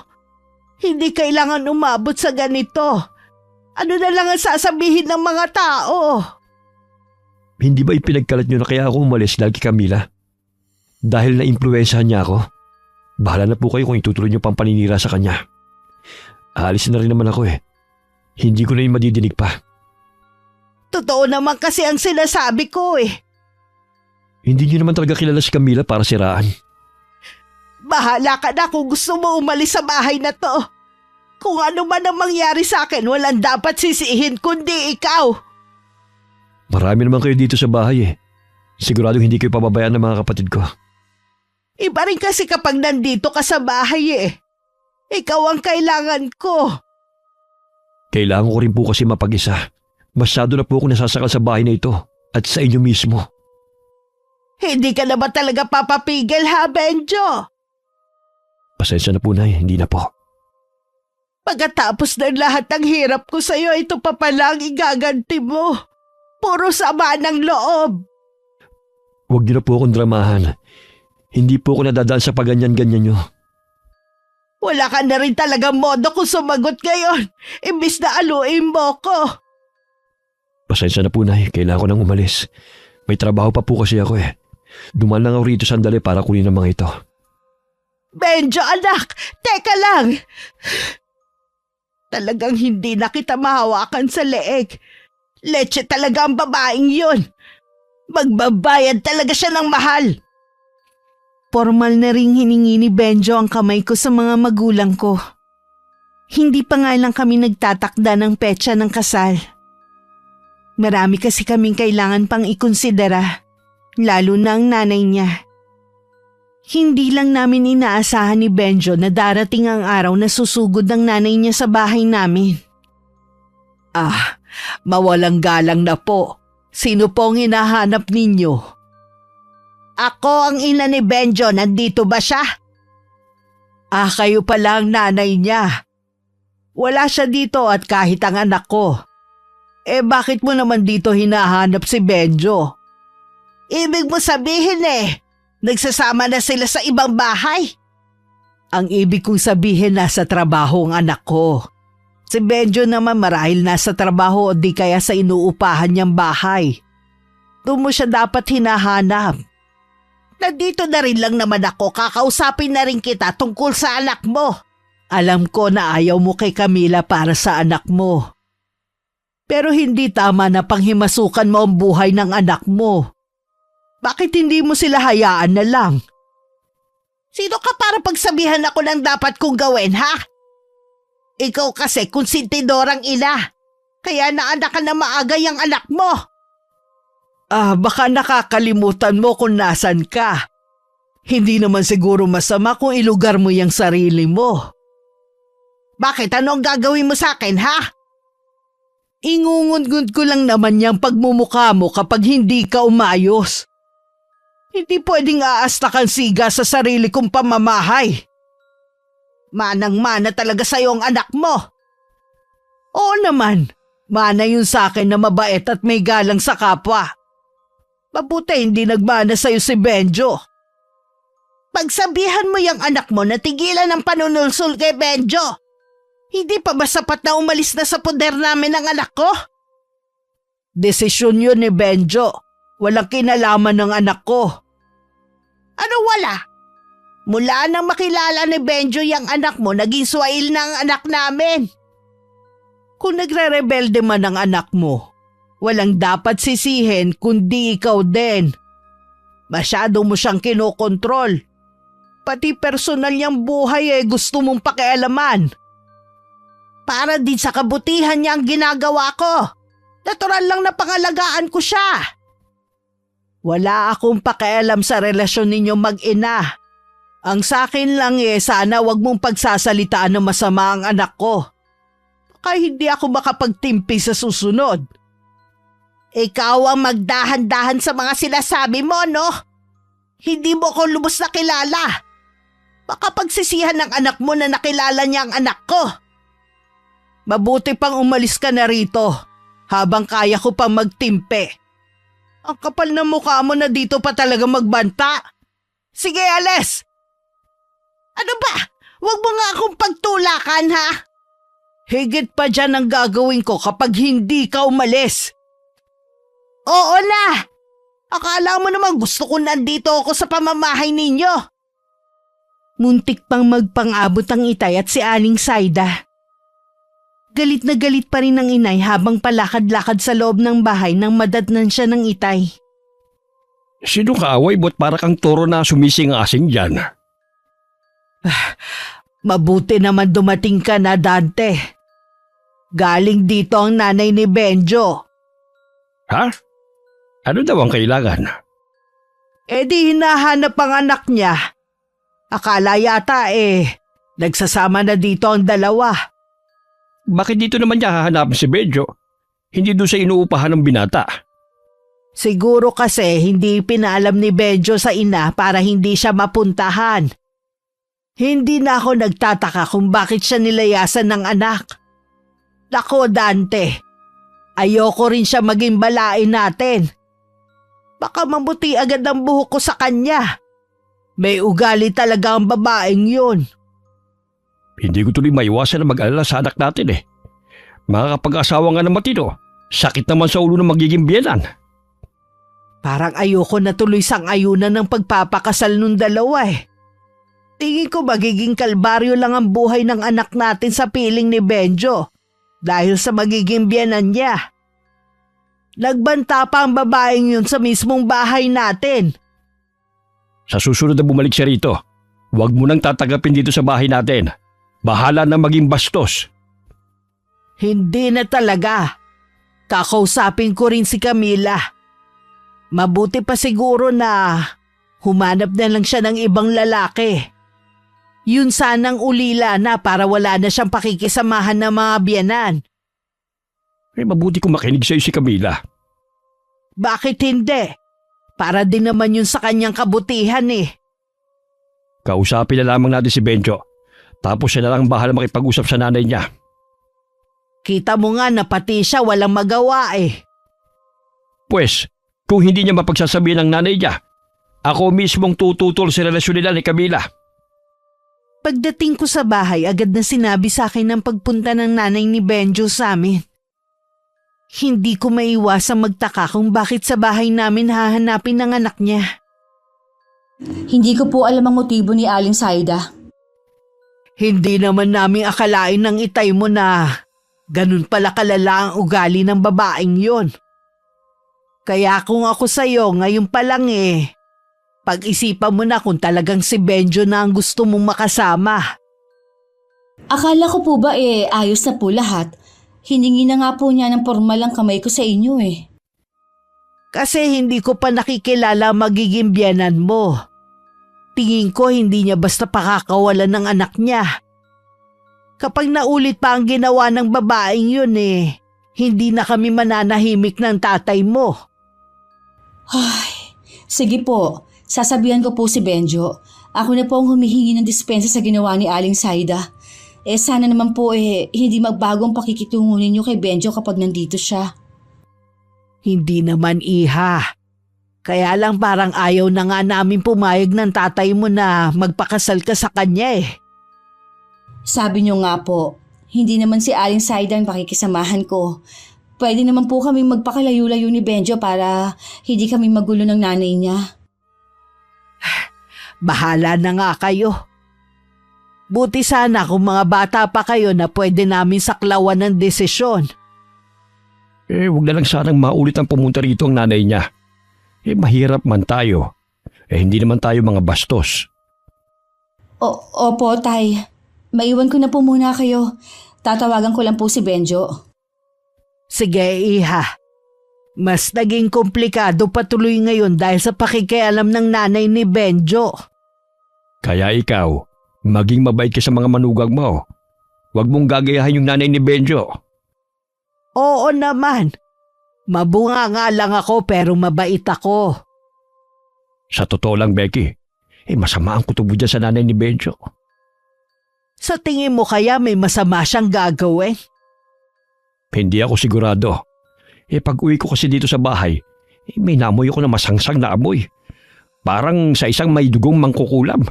Hindi kailangan umabot sa ganito. Ano na lang ang sasabihin ng mga tao? Hindi ba ipinagkalat niyo na kaya ako umalis dahil kay Camila? Dahil na-impluwensyahan niya ako? Bahala na po kayo kung itutuloy niyo pang paninira sa kanya. Aalis na rin naman ako Hindi ko na yung madidinig pa. Totoo naman kasi ang sinasabi ko Hindi niyo naman talaga kilala si Camila para siraan. Bahala ka na kung gusto mo umalis sa bahay na to. Kung ano man ang mangyari sa akin, walang dapat sisihin kundi ikaw. Marami naman kayo dito sa bahay Sigurado hindi kayo pababayaan ng mga kapatid ko. Iba rin kasi kapag nandito ka sa bahay Ikaw ang kailangan ko. Kailangan ko rin po kasi mapag-isa. Masyado na po ako nasasakal sa bahay na ito at sa inyo mismo. Hindi ka na ba talaga papapigil ha, Benjo? Pasensya na po, Nay. Hindi na po. Pagkatapos ng lahat ng hirap ko sa'yo, ito pa pala ang igaganti mo. Puro sama ng loob. Huwag niyo na po akong dramahan. Hindi po ako nadadaan sa paganyan-ganyan niyo. Wala ka na rin talagang modo kung sumagot ngayon. Imbis na aluin mo ko. Pasensya na po, Nay. Kailangan ko nang umalis. May trabaho pa po kasi ako Dumaan lang ako rito sandali para kunin ang mga ito. Benjo, anak! Teka lang! Talagang hindi na kita mahawakan sa leeg. Leche talaga ang babaeng yun. Magbabayad talaga siya ng mahal. Formal na ring hiningi ni Benjo ang kamay ko sa mga magulang ko. Hindi pa nga lang kami nagtatakda ng petsa ng kasal. Marami kasi kaming kailangan pang ikonsidera, lalo na ang nanay niya. Hindi lang namin inaasahan ni Benjo na darating ang araw na susugod ng nanay niya sa bahay namin. Mawalang galang na po. Sino po ang hinahanap ninyo? Ako ang ina ni Benjo, nandito ba siya? Kayo pala ang nanay niya. Wala siya dito at kahit ang anak ko. Bakit mo naman dito hinahanap si Benjo? Ibig mo sabihin nagsasama na sila sa ibang bahay? Ang ibig kong sabihin nasa trabaho ang anak ko. Si Benjo naman marahil nasa trabaho o di kaya sa inuupahan niyang bahay. Doon mo siya dapat hinahanap. Nandito na rin lang naman ako, kakausapin na rin kita tungkol sa anak mo. Alam ko na ayaw mo kay Camila para sa anak mo. Pero hindi tama na panghimasukan mo ang buhay ng anak mo. Bakit hindi mo sila hayaan na lang? Sino ka para pagsabihan ako ng dapat kong gawin, ha? Ikaw kasi konsentidorang ina. Kaya naanakan na maaga yung anak mo. Baka nakakalimutan mo kung nasan ka. Hindi naman siguro masama kung ilugar mo yung sarili mo. Bakit? Ano ang gagawin mo sa akin, ha? Ingungungod ko lang naman yung pagmumukha mo kapag hindi ka umayos. Hindi pwedeng aastakan siga sa sarili kong pamamahay. Manang-mana talaga sa'yo ang anak mo. Oo naman, mana yun sa akin na mabait at may galang sa kapwa. Mabuti hindi nagmana sa'yo si Benjo. Pagsabihan mo yung anak mo na tigilan ang panunulsul kay Benjo. Hindi pa ba sapat na umalis na sa poder namin ang anak ko? Desisyon yun ni Benjo. Walang kinalaman ng anak ko. Ano wala? Mula nang makilala ni Benjo yung anak mo, naging swail na ang anak namin. Kung nagre-rebelde man ang anak mo, walang dapat sisihin kundi ikaw din. Masyado mo siyang kinokontrol. Pati personal niyang buhay gusto mong pakialaman. Para din sa kabutihan niya ang ginagawa ko. Natural lang na pangalagaan ko siya. Wala akong pakialam sa relasyon ninyo mag-ina. Ang sakin lang sana wag mong pagsasalitaan ng masama ang anak ko. Baka hindi ako makapagtimpi sa susunod. Ikaw ang magdahan-dahan sa mga sinasabi mo, no? Hindi mo ko lubos na kilala. Baka pagsisihan ng anak mo na nakilala niya ang anak ko. Mabuti pang umalis ka na rito habang kaya ko pang magtimpe. Ang kapal na mukha mo na dito pa talaga magbanta. Sige, alis! Ano ba? Huwag mo nga akong pagtulakan, ha? Higit pa dyan ang gagawin ko kapag hindi ka umalis. Oo na! Akala mo naman gusto ko nandito ako sa pamamahay ninyo. Muntik pang magpang-abot ang itay at si Aling Saida. Galit na galit pa rin ang inay habang palakad-lakad sa loob ng bahay nang madatnan siya ng itay. Sino kaaway ba't para kang toro na sumising-asing dyan? Mabuti naman dumating ka na, Dante. Galing dito ang nanay ni Benjo. Ha? Ano daw ang kailangan? Di hinahanap ang anak niya. Akala yata nagsasama na dito ang dalawa. Bakit dito naman niya hahanapin si Benjo? Hindi doon sa inuupahan ng binata. Siguro kasi hindi pinaalam ni Benjo sa ina para hindi siya mapuntahan. Hindi na ako nagtataka kung bakit siya nilayasan ng anak. Nako, Dante, ayoko rin siya maging balain natin. Baka mamuti agad ang buhok ko sa kanya. May ugali talaga ang babaeng yun. Hindi ko tuloy maiwasan na mag-alala sa anak natin Makakapag-asawa nga ng matino. Sakit naman sa ulo ng magiging biyenan. Parang ayoko na tuloy sang ayunan ng pagpapakasal nung dalawa Tingin ko magiging kalbaryo lang ang buhay ng anak natin sa piling ni Benjo dahil sa magiging biyenan niya. Nagbanta pa ang babaeng yun sa mismong bahay natin. Sa susunod na bumalik siya rito, huwag mo nang tatagapin dito sa bahay natin. Bahala na maging bastos. Hindi na talaga. Kakausapin ko rin si Camila. Mabuti pa siguro na humanap na lang siya ng ibang lalaki. Yun sanang ulila na para wala na siyang pakikisamahan ng mga biyanan. Mabuti kung makinig sa'yo si Camila. Bakit hindi? Para din naman yun sa kanyang kabutihan Kausapin na lamang natin si Benjo. Tapos siya na lang bahala makipag-usap sa nanay niya. Kita mo nga na pati siya walang magawa eh. Pwes, kung hindi niya mapagsasabihin ng nanay niya, ako mismong tututol sa relasyon nila ni Camila. Pagdating ko sa bahay, agad na sinabi sa akin ng pagpunta ng nanay ni Benjo sa amin. Hindi ko maiwasang magtaka kung bakit sa bahay namin hahanapin ng anak niya. Hindi ko po alam ang motibo ni Aling Saida. Hindi naman namin akalain ng itay mo na ganun pala kalala ang ugali ng babaeng yon. Kaya kung ako sa'yo ngayon pa lang pag-isipan mo na kung talagang si Benjo na ang gusto mong makasama. Akala ko po ba ayos na po lahat? Hiningi na nga po niya ng formal ang kamay ko sa inyo Kasi hindi ko pa nakikilala magiging biyanan mo. Tingin ko hindi niya basta pakakawalan ng anak niya. Kapag naulit pa ang ginawa ng babaeng yun hindi na kami mananahimik ng tatay mo. Ay, sige po. Sasabihan ko po si Benjo. Ako na po ang humihingi ng dispensa sa ginawa ni Aling Saida. Sana naman po hindi magbago ang pakikitungo ninyo kay Benjo kapag nandito siya. Hindi naman iha. Kaya lang parang ayaw na nga namin pumayag ng tatay mo na magpakasal ka sa kanya Sabi niyo nga po, hindi naman si Aling Saida ang pakikisamahan ko. Pwede naman po kami magpakalayo-layo ni Benjo para hindi kami magulo ng nanay niya. Bahala na nga kayo. Buti sana kung mga bata pa kayo na pwede namin saklawan ng desisyon. Huwag na lang sanang maulit ang pumunta rito ang nanay niya. Mahirap man tayo. Hindi naman tayo mga bastos. Opo, Tay. Maiwan ko na po muna kayo. Tatawagan ko lang po si Benjo. Sige, iha. Mas naging komplikado patuloy ngayon dahil sa pakikialam ng nanay ni Benjo. Kaya ikaw, maging mabait ka sa mga manugang mo. Huwag mong gagayahin yung nanay ni Benjo. Oo naman. Mabunga nga lang ako pero mabait ako. Sa totoo lang, Becky, masama ang kutob dyan sa nanay ni Benjo. Sa tingin mo kaya may masama siyang gagawin? Hindi ako sigurado. Pag uwi ko kasi dito sa bahay, may namoy ako na masangsang na amoy. Parang sa isang may dugong mangkukulam.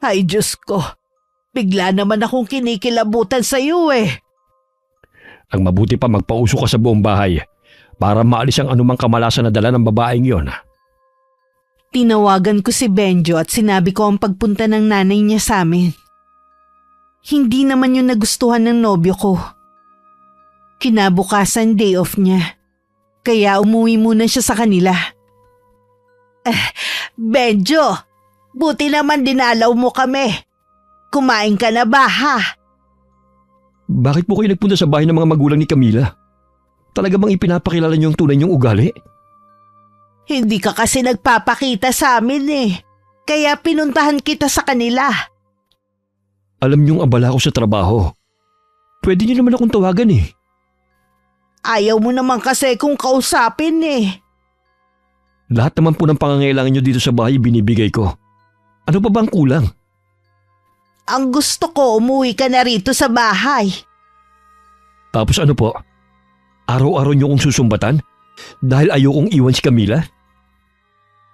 Ay Diyos ko, bigla naman akong kinikilabutan sa iyo Ang mabuti pa magpauso ka sa buong bahay para maalis ang anumang kamalasan na dala ng babaeng yon. Tinawagan ko si Benjo at sinabi ko ang pagpunta ng nanay niya sa amin. Hindi naman yun nagustuhan ng nobyo ko. Kinabukasan day off niya. Kaya umuwi muna siya sa kanila. Benjo, buti naman dinalaw mo kami. Kumain ka na ba ha? Bakit po kayo nagpunta sa bahay ng mga magulang ni Camila? Talaga bang ipinapakilala niyo ang tunay niyong ugali? Hindi ka kasi nagpapakita sa amin Kaya pinuntahan kita sa kanila. Alam niyong abala ako sa trabaho. Pwede niyo naman akong tawagan Ayaw mo naman kasi kung kausapin Lahat naman po ng pangangailangan niyo dito sa bahay binibigay ko. Ano pa ba ang kulang? Ang gusto ko umuwi ka na rito sa bahay. Tapos ano po? Araw-araw niyo kong susumbatan? Dahil ayokong iwan si Camila?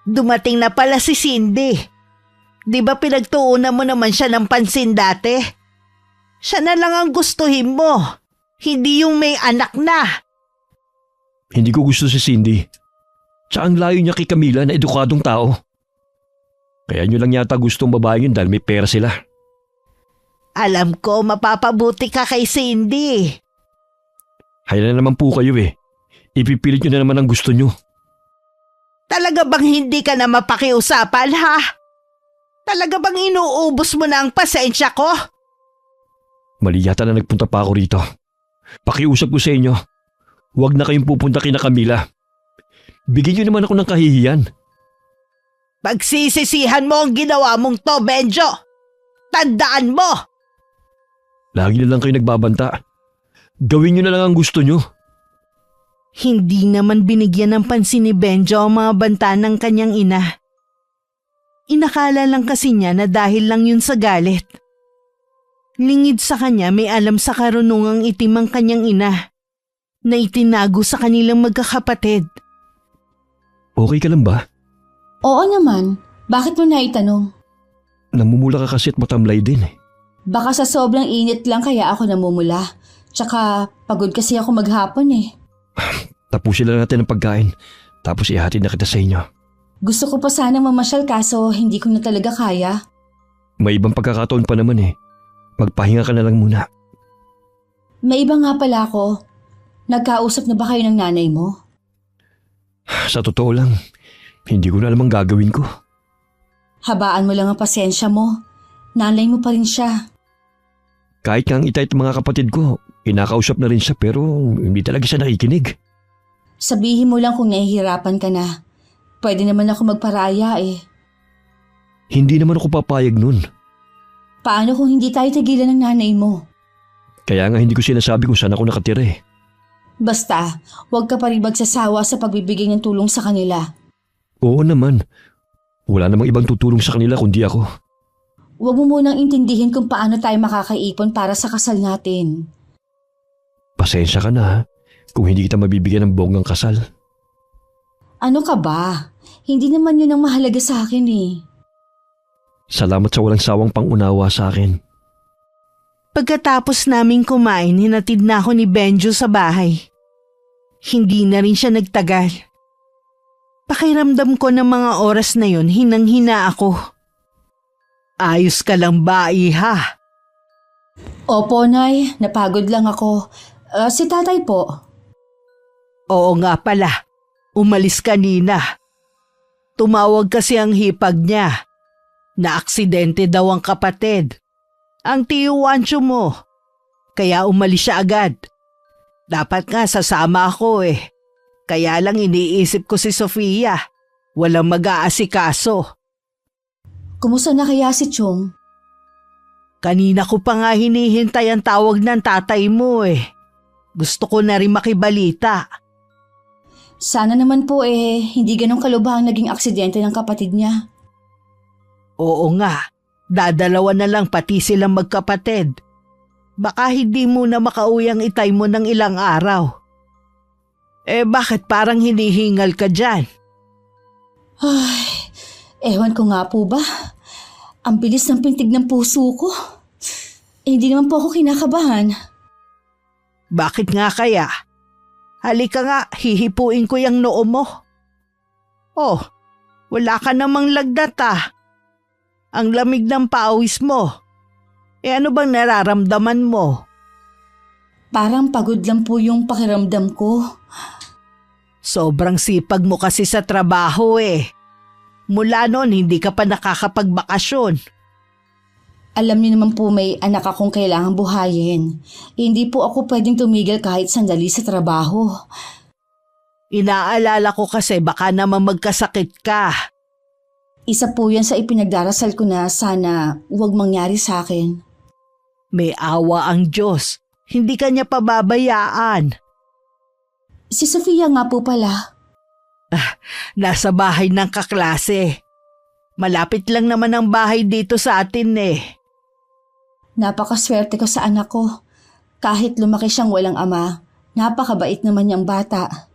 Dumating na pala si Cindy. Di ba pinagtuunan mo naman siya ng pansin dati? Siya na lang ang gustuhin mo. Hindi yung may anak na. Hindi ko gusto si Cindy. Tsaka ang layo niya kay Camila na edukadong tao. Kaya niyo lang yata gustong babae yun dahil may pera sila. Alam ko mapapabuti ka kay Cindy. Hayaan na naman po kayo Ipipilit niyo na naman ang gusto niyo. Talaga bang hindi ka na mapakiusapan ha? Talaga bang inuubos mo na ang pasensya ko? Mali yata na nagpunta pa ako rito. Pakiusap ko sa inyo, huwag na kayong pupunta kina Camila. Bigyan niyo naman ako ng kahihiyan. Pagsisisihan mo ang ginawa mong to, Benjo. Tandaan mo! Lagi na lang kayo nagbabanta. Gawin niyo na lang ang gusto niyo. Hindi naman binigyan ng pansin ni Benjo ang mga banta ng kanyang ina. Inakala lang kasi niya na dahil lang yun sa galit. Lingid sa kanya may alam sa karunungang itim ang kanyang ina na itinago sa kanilang magkakapatid. Okay ka lang ba? Oo naman. Bakit mo naitanong? Namumula ka kasi at matamlay din eh. Baka sa sobrang init lang kaya ako namumula. Tsaka pagod kasi ako maghapon eh. Tapusin lang natin ang pagkain, tapos ihatid na kita sa inyo. Gusto ko pa sanang mamasyal kaso hindi ko na talaga kaya. May ibang pagkakataon pa naman eh. Magpahinga ka na lang muna. May iba nga pala ako. Nagkausap na ba kayo ng nanay mo? Sa totoo lang, hindi ko na alam ang gagawin ko. Habaan mo lang ang pasensya mo. Nanay mo pa rin siya. Kahit nga ang itay at mga kapatid ko, kinakausap na rin siya pero hindi talaga siya nakikinig. Sabihin mo lang kung nahihirapan ka na. Pwede naman ako magparaya eh. Hindi naman ako papayag nun. Paano kung hindi tayo tigilan ng nanay mo? Kaya nga hindi ko sinasabi kung saan ako nakatira eh. Basta, huwag ka pa rin magsasawa sa pagbibigay ng tulong sa kanila. Oo naman. Wala namang ibang tutulong sa kanila kundi ako. Huwag mo munang intindihin kung paano tayo makakaipon para sa kasal natin. Pasensya ka na ha, kung hindi kita mabibigyan ng bonggang kasal. Ano ka ba? Hindi naman yun ang mahalaga sa akin eh. Salamat sa walang sawang pangunawa sa akin. Pagkatapos naming kumain, hinatid na ako ni Benjo sa bahay. Hindi na rin siya nagtagal. Pakiramdam ko ng mga oras na yon, hinang-hina ako. Ayos ka lang ba, iha? Opo, Nay. Napagod lang ako. Si tatay po. Oo nga pala, umalis kanina. Tumawag kasi ang hipag niya. Na-aksidente daw ang kapatid. Ang tiyo Wancho mo. Kaya umalis siya agad. Dapat nga sasama ako eh. Kaya lang iniisip ko si Sofia. Walang mag-aasikaso. Kumusta na kaya si Chong? Kanina ko pa nga hinihintay ang tawag ng tatay mo eh. Gusto ko na rin makibalita. Sana naman po hindi ganun kalubhang naging aksidente ng kapatid niya. Oo nga, dadalawa na lang pati silang magkapatid. Baka hindi mo na makauwi ang itay mo ng ilang araw. Bakit parang hinihingal ka dyan? Ay, ewan ko nga po ba. Ang bilis ng pintig ng puso ko. Hindi naman po ako kinakabahan. Bakit nga kaya? Halika nga, hihipuin ko yung noo mo. Oh, wala ka namang lagdat ah. Ang lamig ng pawis mo. Ano bang nararamdaman mo? Parang pagod lang po yung pakiramdam ko. Sobrang sipag mo kasi sa trabaho eh. Mula noon hindi ka pa nakakapagbakasyon. Alam niyo naman po may anak akong kailangang buhayin. Hindi po ako pwedeng tumigil kahit sandali sa trabaho. Inaalala ko kasi baka naman magkasakit ka. Isa po yan sa ipinagdarasal ko na sana huwag mangyari sa akin. May awa ang Diyos. Hindi ka niya pababayaan. Si Sofia nga po pala. Nasa bahay ng kaklase. Malapit lang naman ang bahay dito sa atin eh. Napakaswerte ko sa anak ko. Kahit lumaki siyang walang ama, napakabait naman niyang bata.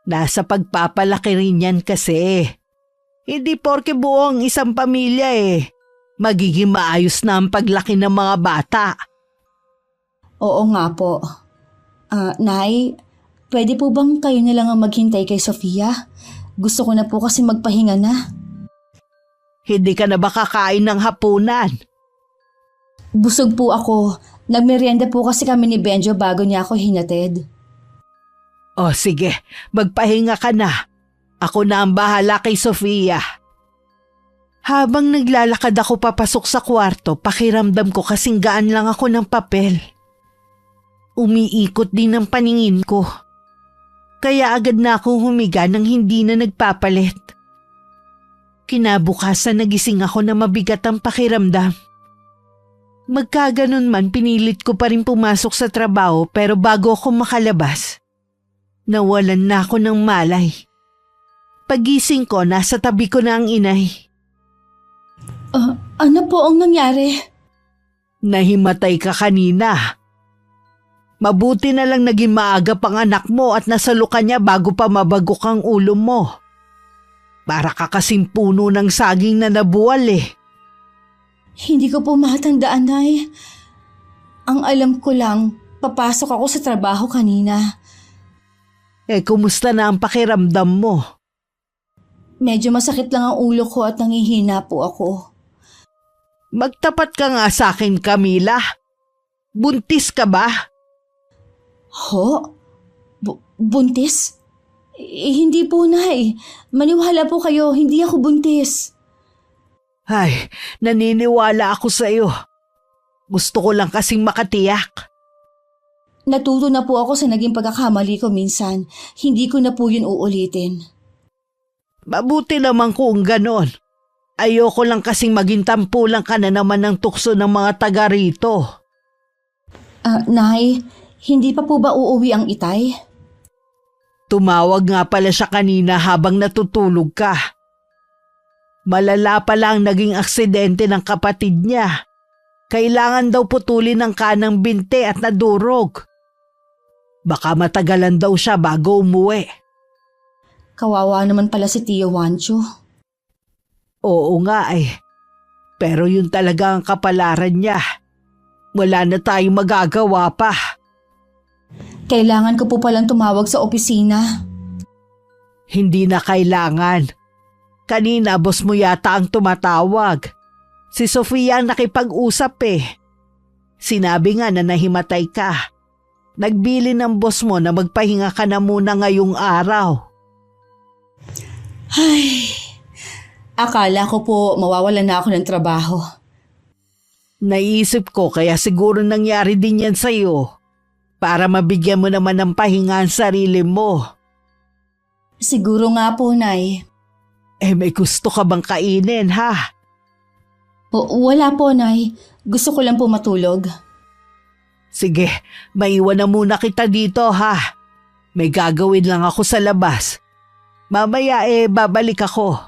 Nasa pagpapalaki rin yan kasi. Hindi porke buo ang isang pamilya eh. Magiging maayos na ang paglaki ng mga bata. Oo nga po. Nay, pwede po bang kayo na lang ang maghintay kay Sofia? Gusto ko na po kasi magpahinga na. Hindi ka na ba kakain ng hapunan? Busog po ako. Nagmerienda po kasi kami ni Benjo bago niya ako hinatid. O sige, magpahinga ka na. Ako na ang bahala kay Sofia. Habang naglalakad ako papasok sa kwarto, pakiramdam ko kasing gaan lang ako ng papel. Umiikot din ang paningin ko. Kaya agad na akong humiga nang hindi na nagpapalit. Kinabukasan nagising ako na mabigat ang pakiramdam. Magkaganon man pinilit ko pa rin pumasok sa trabaho pero bago ako makalabas, nawalan na ako ng malay. Pagising ko, nasa tabi ko na ang inay. Ano po ang nangyari? Nahimatay ka kanina. Mabuti na lang naging maaga pang anak mo at nasalo ka niya bago pa mabagok ang ulo mo. Para ka kasing puno ng saging na nabuwal eh. Hindi ko po matandaan, Nay. Ang alam ko lang, papasok ako sa trabaho kanina. Kumusta na ang pakiramdam mo? Medyo masakit lang ang ulo ko at nangihina po ako. Magtapat ka nga sa akin, Camila. Buntis ka ba? Ho? Buntis? Hindi po, Nay. Maniwala po kayo, hindi ako buntis. Ay, naniniwala ako sa iyo. Gusto ko lang kasing makatiyak. Natuto na po ako sa naging pagkakamali ko minsan. Hindi ko na po yun uulitin. Mabuti naman kung ganon. Ayoko lang kasing maging tampulang ka na naman ng tukso ng mga taga rito. Nay, hindi pa po ba uuwi ang itay? Tumawag nga pala siya kanina habang natutulog ka. Malala pala ang naging aksidente ng kapatid niya. Kailangan daw putulin ang kanang binte at nadurog. Baka matagalan daw siya bago umuwi. Kawawa naman pala si Tio Wancho. Oo nga eh. Pero yun talaga ang kapalaran niya. Wala na tayong magagawa pa. Kailangan ko po palang tumawag sa opisina. Hindi na kailangan. Kanina boss mo yata ang tumatawag. Si Sofia ang nakipag-usap eh. Sinabi nga na nahimatay ka. Nagbili ng boss mo na magpahinga ka na muna ngayong araw. Ay, akala ko po mawawalan na ako ng trabaho. Naisip ko kaya siguro nangyari din yan sa'yo. Para mabigyan mo naman ng pahinga ang sarili mo. Siguro nga po, Nay. May gusto ka bang kainin ha? Wala po, Nay. Gusto ko lang po matulog. Sige, maiwan na muna kita dito ha. May gagawin lang ako sa labas. Mamaya babalik ako.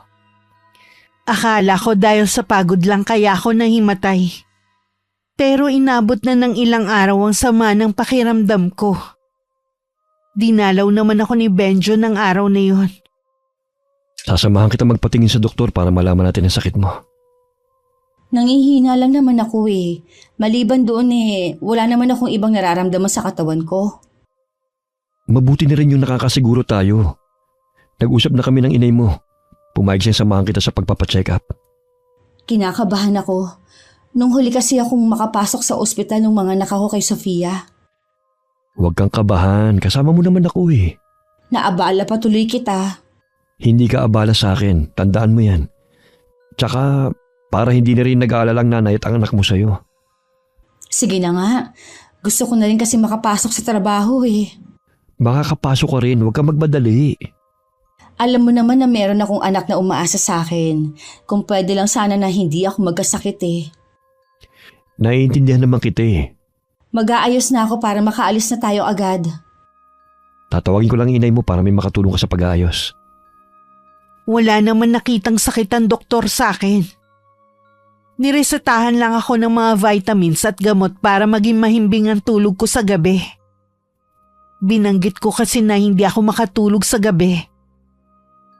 Akala ko dahil sa pagod lang kaya ako nahimatay. Pero inabot na ng ilang araw ang sama ng pakiramdam ko. Dinalaw naman ako ni Benjo ng araw na yun. Sasamahan kita magpatingin sa doktor para malaman natin ang sakit mo. Nangihina lang naman ako eh. Maliban doon wala naman akong ibang nararamdaman sa katawan ko. Mabuti na rin yung nakakasiguro tayo. Nag-usap na kami ng inay mo. Pumayag siyang samahan kita sa pagpapacheck up. Kinakabahan ako. Nung huli kasi akong makapasok sa ospital ng mga anak ko kay Sofia. Huwag kang kabahan, kasama mo naman ako eh. Naabala pa tuloy kita. Hindi ka abala sa akin, tandaan mo yan. Tsaka para hindi na rin nag-aalala ang nanay at ang anak mo sa'yo. Sige na nga. Gusto ko na rin kasi makapasok sa trabaho eh. Baka kapasok ka rin, huwag kang magmadali. Alam mo naman na meron akong anak na umaasa sa akin. Kung pwede lang sana na hindi ako magkasakit eh. Naiintindihan naman kita eh. Mag-aayos na ako para makaalis na tayo agad. Tatawagin ko lang inay mo para may makatulong ka sa pag-aayos. Wala naman nakitang sakit ang doktor sa akin. Niresetahan lang ako ng mga vitamins at gamot para maging mahimbing ang tulog ko sa gabi. Binanggit ko kasi na hindi ako makatulog sa gabi.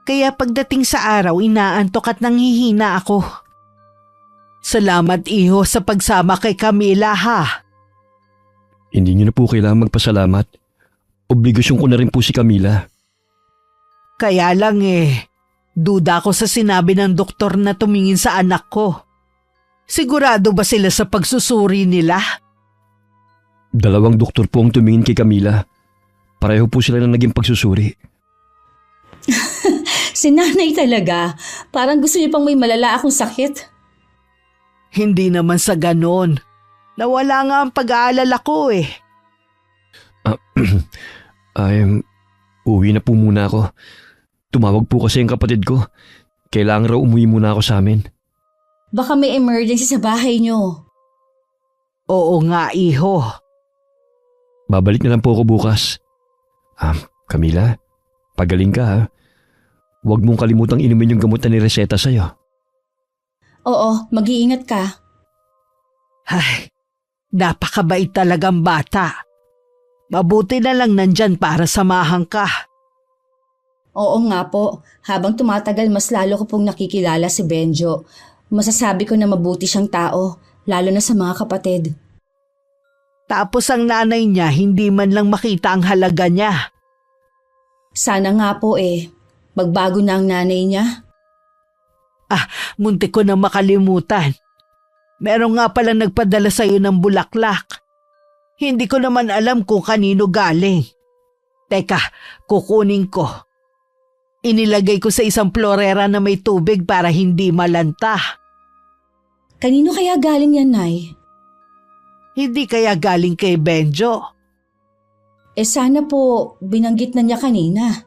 Kaya pagdating sa araw, inaantok at nanghihina ako. Salamat iho sa pagsama kay Camila ha. Hindi niyo na po kailangan magpasalamat. Obligasyon ko na rin po si Camila. Kaya lang duda ko sa sinabi ng doktor na tumingin sa anak ko. Sigurado ba sila sa pagsusuri nila? 2 doktor po ang tumingin kay Camila. Pareho po sila na naging pagsusuri. Si nanay talaga. Parang gusto niya pang may malala akong sakit. Hindi naman sa ganon. Nawala nga ang pag-aalala ko eh. Uwi na po muna ako. Tumawag po kasi ang kapatid ko. Kailangan raw umuwi muna ako sa amin. Baka may emergency sa bahay niyo. Oo nga iho. Babalik na lang po ako bukas. Camila, pagaling ka ha. Huwag mong kalimutang inumin yung gamot na nireseta sa'yo. Oo, mag-iingat ka. Ay, Napakabait talagang bata. Mabuti na lang nandyan para samahan ka. Oo nga po, habang tumatagal mas lalo ko pong nakikilala si Benjo. Masasabi ko na mabuti siyang tao, lalo na sa mga kapatid. Tapos ang nanay niya hindi man lang makita ang halaga niya. Sana nga po magbago na ang nanay niya. Muntik ko na makalimutan. Meron nga palang nagpadala sa'yo ng bulaklak. Hindi ko naman alam kung kanino galing. Teka, kukunin ko. Inilagay ko sa isang florera na may tubig para hindi malanta. Kanino kaya galing yan, Nay? Hindi kaya galing kay Benjo? Sana po binanggit na niya kanina.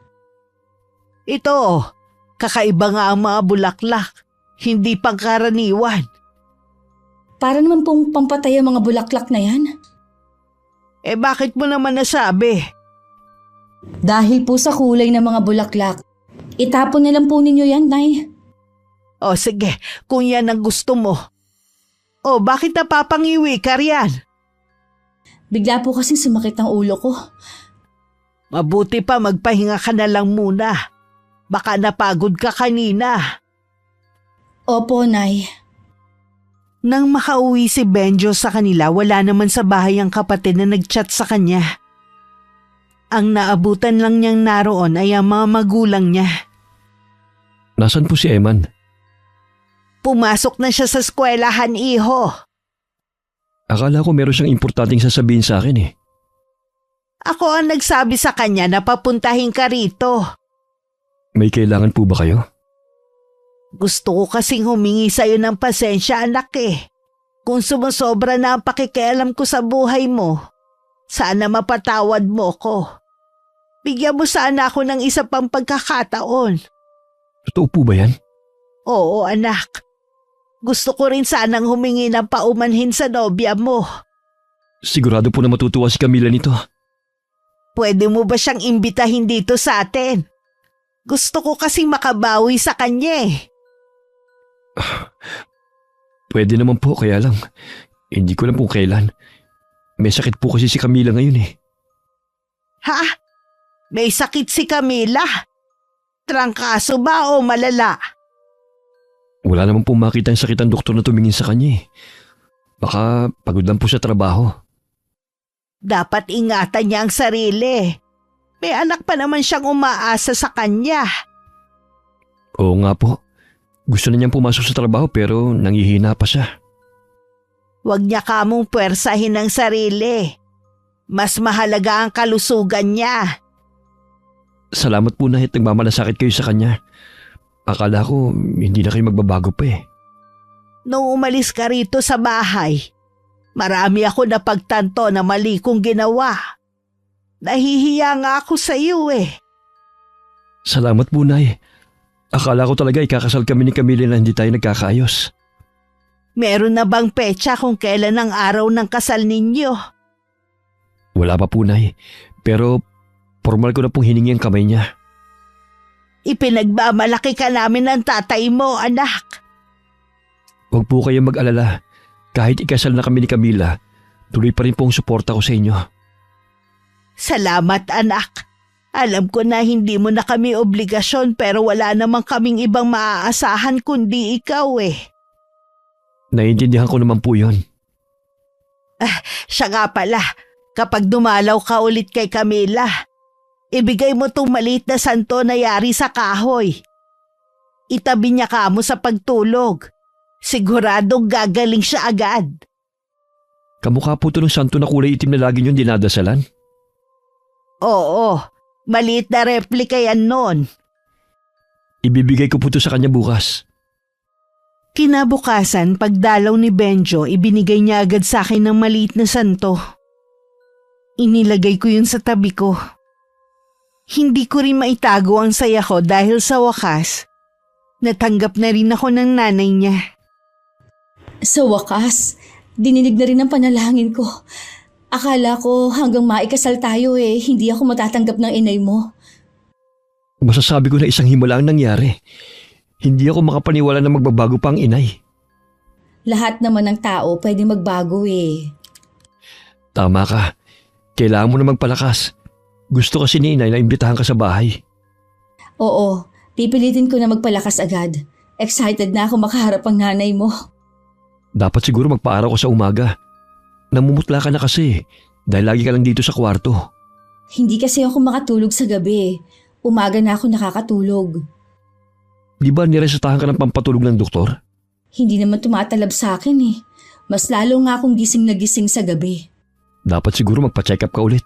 Ito, kakaiba nga ang mga bulaklak. Hindi pangkaraniwan. Para naman pong pampatay ang mga bulaklak na yan. Bakit mo naman nasabi? Dahil po sa kulay ng mga bulaklak. Itapon na lang po ninyo yan, Nay. O sige, kung yan ang gusto mo. O bakit napapangiwi ka riyan? Bigla po kasing sumakit ang ulo ko. Mabuti pa magpahinga ka na lang muna. Baka napagod ka kanina. Opo, Nay. Nang makauwi si Benjo sa kanila, wala naman sa bahay ang kapatid na nagchat sa kanya. Ang naabutan lang niyang naroon ay ang mga magulang niya. Nasaan po si Eman? Pumasok na siya sa eskwelahan, iho. Akala ko meron siyang importanteng sasabihin sa akin. Ako ang nagsabi sa kanya na papuntahin ka rito. May kailangan po ba kayo? Gusto ko kasing humingi sa'yo ng pasensya, anak . Kung sumusobra na ang pakikialam ko sa buhay mo, sana mapatawad mo ko. Bigyan mo sana ako ng isa pang pagkakataon. Totoo po ba yan? Oo, anak. Gusto ko rin sanang humingi ng paumanhin sa nobya mo. Sigurado po na matutuwa si Camila nito. Pwede mo ba siyang imbitahin dito sa atin? Gusto ko kasing makabawi sa kanya . Pwede naman po, kaya lang hindi ko lang po kailan. May sakit po kasi si Camila ngayon . Ha? May sakit si Camila? Trangkaso ba o malala? Wala naman po makita ang sakit ang doktor na tumingin sa kanya . Baka pagod lang po sa trabaho. Dapat ingatan niya ang sarili. May anak pa naman siyang umaasa sa kanya. Oo nga po. Gusto na niyang pumasok sa trabaho pero nangihina pa siya. Huwag niya kamong puwersahin ang sarili. Mas mahalaga ang kalusugan niya. Salamat po na nagmamalasakit kayo sa kanya. Akala ko hindi na kayo magbabago pa . Nung umalis ka rito sa bahay, marami ako napagtanto na mali kong ginawa. Nahihiya nga ako sa iyo . Salamat po, Nay. Akala ko talaga ikakasal kami ni Camila na hindi tayo nagkakaayos. Meron na bang petsa kung kailan ang araw ng kasal ninyo? Wala pa po, Nay. Pero formal ko na pong hiningi ang kamay niya. Ipinagmamalaki ka namin ng tatay mo, anak. Huwag po kayong mag-alala. Kahit ikasal na kami ni Camila, tuloy pa rin pong suporta ko sa inyo. Salamat, anak. Alam ko na hindi mo na kami obligasyon pero wala namang kaming ibang maaasahan kundi ikaw . Naiintindihan ko naman po yun. Siya nga pala, kapag dumalaw ka ulit kay Camila, ibigay mo tong maliit na santo na yari sa kahoy. Itabi niya kamo sa pagtulog. Siguradong gagaling siya agad. Kamukha po ito ng santo na kulay itim na lagi niyong dinadasalan? Oo, maliit na replika yan nun. Ibibigay ko po ito sa kanya bukas. Kinabukasan, pagdalaw ni Benjo, ibinigay niya agad sa akin ng maliit na santo. Inilagay ko yun sa tabi ko. Hindi ko rin maitago ang saya ko dahil sa wakas, natanggap na rin ako ng nanay niya. Sa wakas, dininig na rin ang panalangin ko. Akala ko hanggang maikasal tayo hindi ako matatanggap ng inay mo. Masasabi ko na isang himala ang nangyari. Hindi ako makapaniwala na magbabago pa ang inay. Lahat naman ng tao pwede magbago . Tama ka. Kailangan mo na magpalakas. Gusto kasi ni inay na imbitahan ka sa bahay. Oo, pipilitin ko na magpalakas agad. Excited na ako makaharap ang nanay mo. Dapat siguro magpaaraw ka sa umaga. Namumutla ka na kasi dahil lagi ka lang dito sa kwarto. Hindi kasi ako makatulog sa gabi. Umaga na ako nakakatulog. Di ba niresetahan ka ng pampatulog ng doktor? Hindi naman tumatalab sa akin eh. Mas lalo nga akong gising na gising sa gabi. Dapat siguro magpa-check up ka ulit.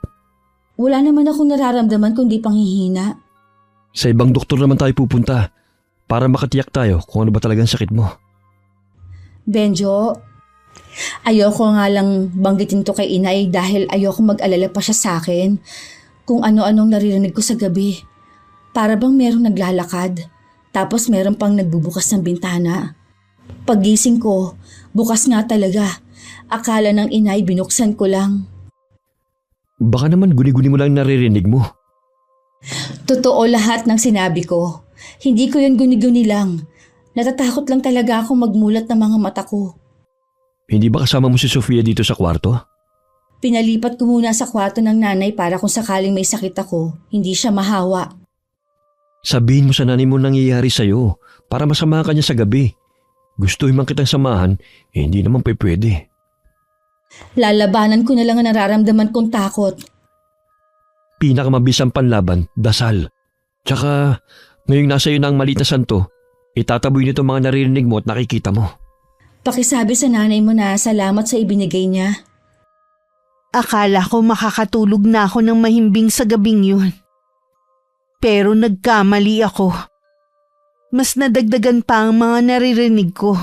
Wala naman akong nararamdaman kundi panghihina. Sa ibang doktor naman tayo pupunta para makatiyak tayo kung ano ba talagang sakit mo. Benjo, ayoko nga lang banggitin to kay inay dahil ayoko mag-alala pa siya sa akin kung ano-anong naririnig ko sa gabi. Para bang merong naglalakad, tapos meron pang nagbubukas ng bintana. Paggising ko, bukas nga talaga. Akala ng inay binuksan ko lang. Baka naman guni-guni mo lang naririnig mo. Totoo lahat ng sinabi ko. Hindi ko yun guni-guni lang. Natatakot lang talaga akong magmulat ng mga mata ko. Hindi ba kasama mo si Sofia dito sa kwarto? Pinalipat ko muna sa kwarto ng nanay para kung sakaling may sakit ako, hindi siya mahawa. Sabihin mo sa nanay mo nangyayari sa'yo para masamahan ka niya sa gabi. Gusto man kitang samahan, hindi naman pwede. Lalabanan ko na lang ang nararamdaman kong takot. Pinakamabisang panlaban, dasal. Tsaka, ngayong nasa iyo na ang maliit na santo, itataboy nito mga naririnig mo at nakikita mo. Pakisabi sa nanay mo na salamat sa ibinigay niya. Akala ko makakatulog na ako ng mahimbing sa gabing yun. Pero nagkamali ako. Mas nadagdagan pa ang mga naririnig ko.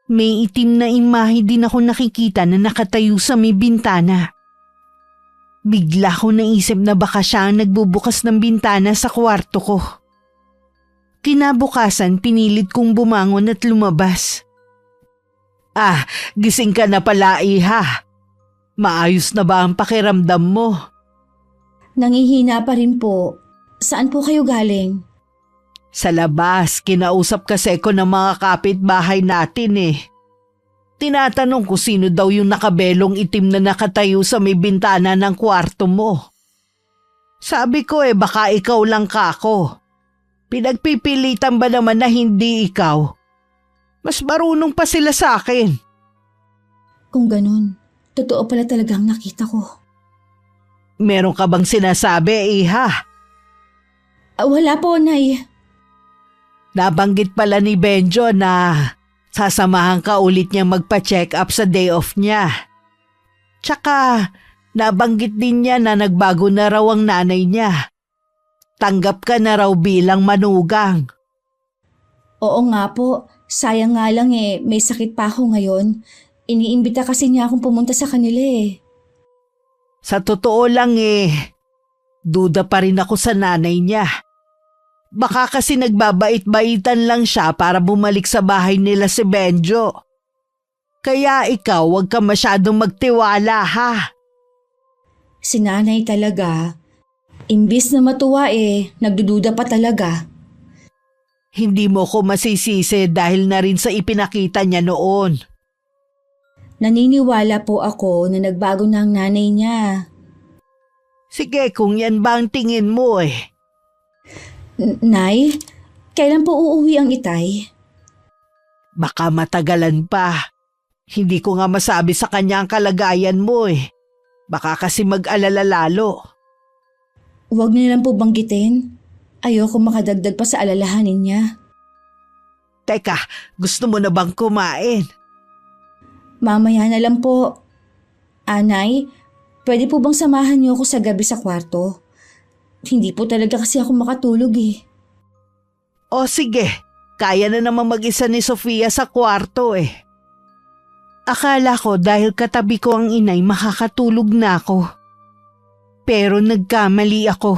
May itim na imahe din ako nakikita na nakatayo sa may bintana. Bigla ko naisip na baka siya ang nagbubukas ng bintana sa kwarto ko. Kinabukasan pinilit kong bumangon at lumabas. Gising ka na pala, iha. Maayos na ba ang pakiramdam mo? Nangihina pa rin po. Saan po kayo galing? Sa labas, kinausap kasi ko ng mga kapitbahay natin eh. Tinatanong ko sino daw yung nakabelong itim na nakatayo sa may bintana ng kwarto mo. Sabi ko baka ikaw lang kako. Pinagpipilitan ba naman na hindi ikaw? Mas marunong pa sila sa akin. Kung ganun, totoo pala talagang nakita ko. Meron ka bang sinasabi, iha? Wala po, Nay. Nabanggit pala ni Benjo na sasamahan ka ulit niya magpa-check up sa day off niya. Tsaka nabanggit din niya na nagbago na raw ang nanay niya. Tanggap ka na raw bilang manugang. Oo nga po, sayang nga lang may sakit pa ako ngayon. Iniimbita kasi niya akong pumunta sa kanila eh. Sa totoo lang duda pa rin ako sa nanay niya. Baka kasi nagbabait-baitan lang siya para bumalik sa bahay nila si Benjo. Kaya ikaw huwag ka masyadong magtiwala ha. Si nanay talaga, imbis na matuwa nagdududa pa talaga. Hindi mo ko masisisi dahil na rin sa ipinakita niya noon. Naniniwala po ako na nagbago na ang nanay niya. Sige, kung yan ba ang tingin mo Nay, kailan po uuwi ang itay? Baka matagalan pa. Hindi ko nga masabi sa kanya ang kalagayan mo Baka kasi mag-alala lalo. Huwag niyo lang po banggitin. Ayoko makadagdag pa sa alalahanin niya. Teka, gusto mo na bang kumain? Mamaya na lang po. Nay, pwede po bang samahan niyo ako sa gabi sa kwarto? Hindi po talaga kasi ako makatulog O sige, kaya na naman mag-isa ni Sofia sa kwarto Akala ko dahil katabi ko ang inay makakatulog na ako. Pero nagkamali ako.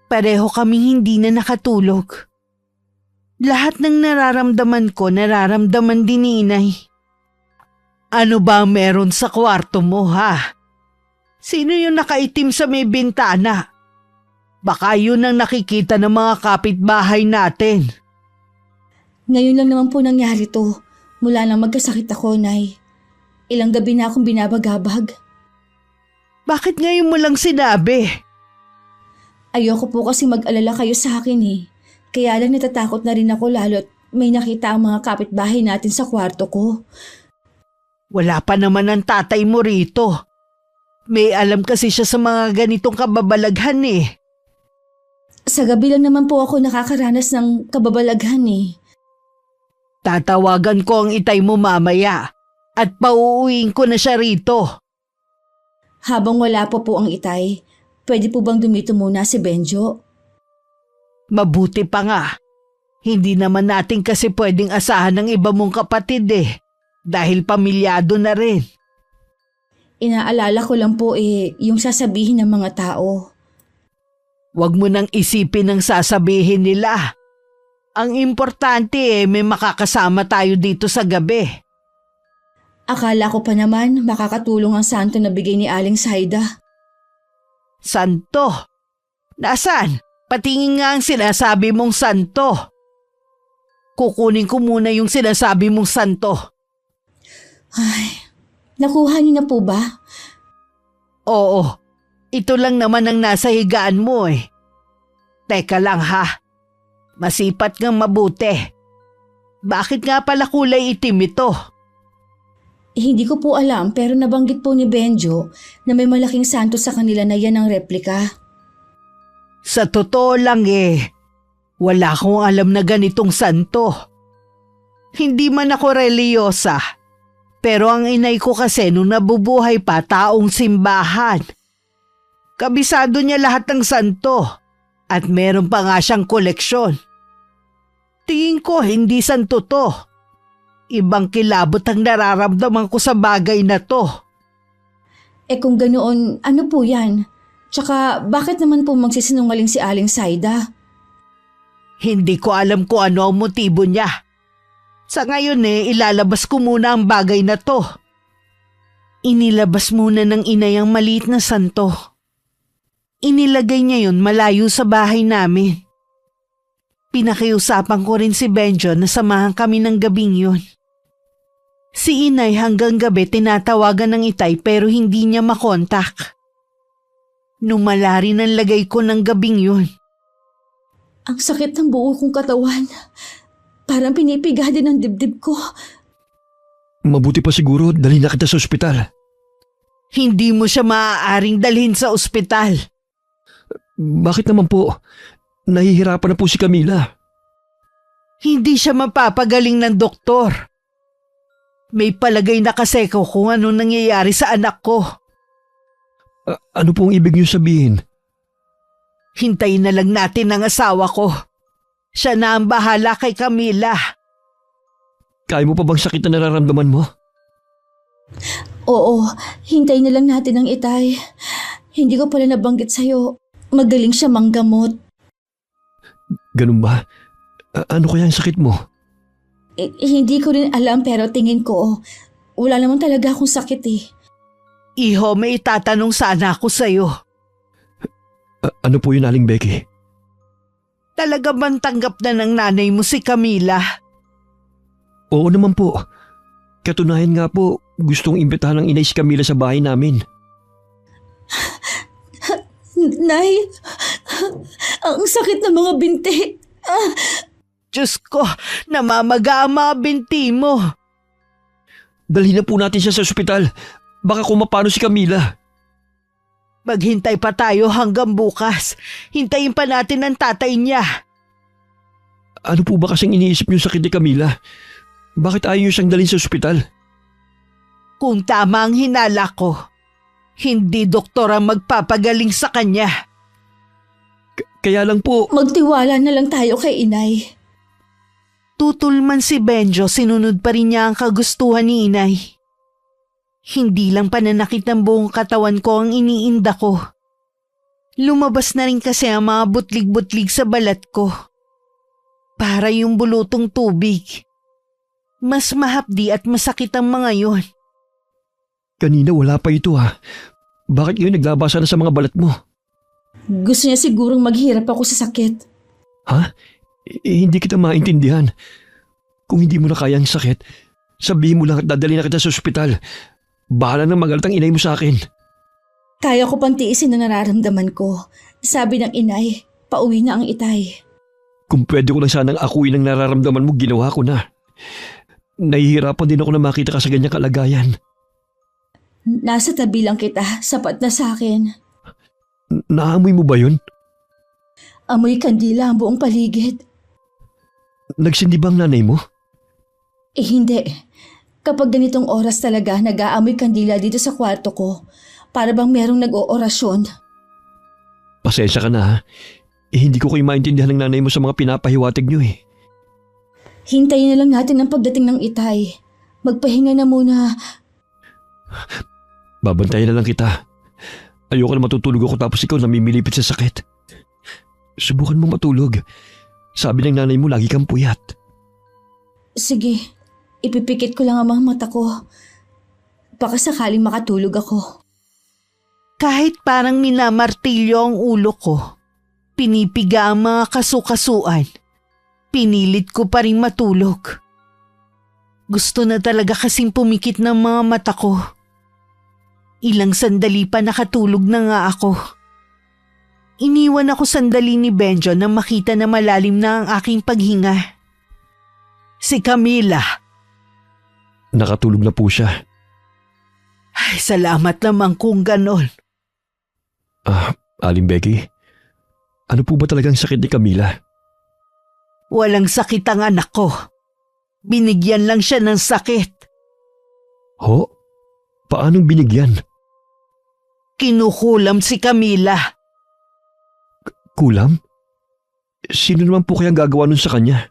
Pareho kaming hindi na nakatulog. Lahat ng nararamdaman ko nararamdaman din ni inay. Ano ba meron sa kwarto mo ha? Sino yung nakaitim sa may bintana? Baka yun ang nakikita ng mga kapitbahay natin. Ngayon lang naman po nangyari to. Mula nang magkasakit ako, Nay. Ilang gabi na akong binabagabag. Bakit ngayon mo lang sinabi? Ayoko po kasi mag-alala kayo sa akin eh. Kaya lang natatakot na rin ako lalo't may nakita ang mga kapitbahay natin sa kwarto ko. Wala pa naman ang tatay mo rito. May alam kasi siya sa mga ganitong kababalaghan eh. Sa gabi lang naman po ako nakakaranas ng kababalaghan eh. Tatawagan ko ang itay mo mamaya at pauuwiin ko na siya rito. Habang wala po ang itay, pwede po bang dumito muna si Benjo? Mabuti pa nga. Hindi naman natin kasi pwedeng asahan ng iba mong kapatid eh. Dahil pamilyado na rin. Inaalala ko lang po yung sasabihin ng mga tao. Huwag mo nang isipin ang sasabihin nila. Ang importante may makakasama tayo dito sa gabi. Akala ko pa naman makakatulong ang santo na bigay ni Aling Saida. Santo? Nasaan? Patingin nga ang sinasabi mong santo. Kukunin ko muna yung sinasabi mong santo. Ay, nakuha niyo na po ba? Oo, ito lang naman ang nasa higaan mo eh. Teka lang ha, masipat ngang mabuti. Bakit nga pala kulay itim ito? Hindi ko po alam pero nabanggit po ni Benjo na may malaking santo sa kanila na yan ang replika. Sa totoo lang wala akong alam na ganitong santo. Hindi man ako reliyosa. Pero ang inay ko kasi nung nabubuhay pa taong simbahan. Kabisado niya lahat ng santo at meron pa nga siyang koleksyon. Tingin ko hindi santo to. Ibang kilabot ang nararamdaman ko sa bagay na to. Kung ganoon, ano po yan? Tsaka bakit naman po magsisinungaling si Aling Saida? Hindi ko alam kung ano ang motibo niya. Sa ngayon ilalabas ko muna ang bagay na to. Inilabas muna ng inay ang maliit na santo. Inilagay niya yun malayo sa bahay namin. Pinakiusapan ko rin si Benjo na samahan kami ng gabing yun. Si inay hanggang gabi tinatawagan ng itay pero hindi niya makontak. Numala rin ang lagay ko ng gabing yun. Ang sakit ng buo kong katawan. Parang pinipiga din ang dibdib ko. Mabuti pa siguro dali na kita sa ospital. Hindi mo siya maaaring dalhin sa ospital. Bakit naman po? Nahihirapan na po si Camila. Hindi siya mapapagaling ng doktor. May palagay na kasi ko kung ano nangyayari sa anak ko. Ano pong ibig niyo sabihin? Hintayin na lang natin ang asawa ko. Siya na ang bahala kay Camila. Kaya mo pa bang sakit na nararamdaman mo? Oo, hintayin na lang natin ang itay. Hindi ko pala nabanggit sa'yo. Magaling siya manggamot. Ganun ba? Ano kaya ang sakit mo? Hindi ko rin alam pero tingin ko, wala naman talaga akong sakit eh. Iho, may itatanong sana ako sa'yo. Ano po yun, Aling Becky? Talaga bang tanggap na ng nanay mo si Camila? Oo naman po. Katunayan nga po, gustong imbitahan ng inay si Camila sa bahay namin. Nay, ang sakit ng mga binti. Diyos ko, namamaga ang mga binti mo. Dalhin na po natin siya sa ospital. Baka kung mapano si Camila. Maghintay pa tayo hanggang bukas. Hintayin pa natin ang tatay niya. Ano po ba kasing iniisip niyo sakit ni Camila? Bakit ayaw niyo siyang dalhin sa ospital? Kung tama ang hinala ko, hindi doktor ang magpapagaling sa kanya. Kaya lang po... Magtiwala na lang tayo kay inay. Tutulman si Benjo, sinunod pa rin niya ang kagustuhan ni inay. Hindi lang pananakit ng buong katawan ko ang iniinda ko. Lumabas na rin kasi ang mga butlig-butlig sa balat ko. Para yung bulutong tubig. Mas mahapdi at masakit ang mga yon. Kanina wala pa ito ha. Bakit ngayon naglabasa na sa mga balat mo? Gusto niya sigurong maghirap ako sa sakit. Ha? Hindi kita maintindihan. Kung hindi mo na kaya ang sakit, sabihin mo lang at dadali na kita sa ospital. Bahala na magalit ang inay mo sa akin. Kaya ko pang tiisin ang nararamdaman ko. Sabi ng inay, pauwi na ang itay. Kung pwede ko lang sanang akuin ang nararamdaman mo, ginawa ko na. Nahihirapan din ako na makita ka sa ganyang kalagayan. Nasa tabi lang kita, sapat na sa akin. Naamoy mo ba yun? Amoy kandila ang buong paligid. Nagsindi ba ang nanay mo? Hindi. Kapag ganitong oras talaga, nag-aamoy kandila dito sa kwarto ko. Para bang merong nag-oorasyon. Pasensya ka na ha. Hindi ko kayo maintindihan ng nanay mo sa mga pinapahiwatig niyo eh. Hintayin na lang natin ang pagdating ng itay. Magpahinga na muna. Babantayan na lang kita. Ayoko na matutulog ako tapos ikaw namimilipit sa sakit. Subukan mong matulog. Sabi ng nanay mo lagi kang puyat. Sige, ipipikit ko lang ang mga mata ko. Baka sakaling makatulog ako. Kahit parang minamartilyo ang ulo ko, pinipiga ang mga kasukasuan, pinilit ko pa rin matulog. Gusto na talaga kasing pumikit ng mga mata ko. Ilang sandali pa nakatulog na nga ako. Iniwan ako sandali ni Benjo nang makita na malalim na ang aking paghinga. Si Camila. Nakatulog na po siya. Ay, salamat naman kung ganon. Aling Becky, ano po ba talagang sakit ni Camila? Walang sakit ang anak ko. Binigyan lang siya ng sakit. Ho? Paanong binigyan? Kinukulam si Camila. Kulam? Sino naman po kayang gagawa nun sa kanya?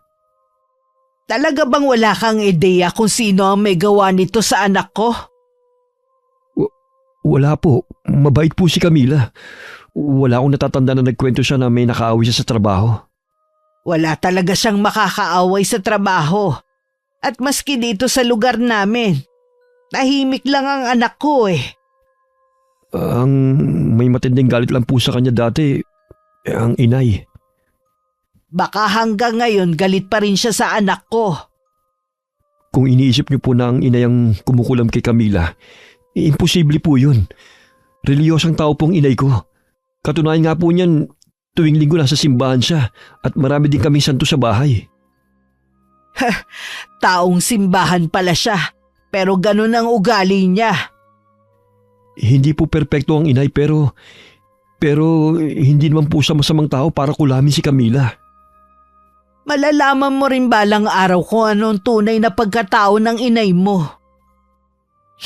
Talaga bang wala kang ideya kung sino ang may gawa nito sa anak ko? Wala po. Mabait po si Camila. Wala akong natatanda na nagkwento siya na may nakaaway siya sa trabaho. Wala talaga siyang makakaaway sa trabaho. At maski dito sa lugar namin, tahimik lang ang anak ko eh. Ang may matinding galit lang po sa kanya dati, ang inay. Baka hanggang ngayon galit pa rin siya sa anak ko. Kung iniisip niyo po na ang inay ang kumukulam kay Camila, imposible po yun. Reliyosang tao pong inay ko. Katunayan nga po niyan, tuwing linggo nasa simbahan siya at marami din kaming santo sa bahay. Taong simbahan pala siya, pero ganun ang ugali niya. Hindi po perpekto ang inay pero hindi naman po siya masamang tao para kulamin si Camila. Malalaman mo rin balang araw kung anong tunay na pagkatao ng inay mo.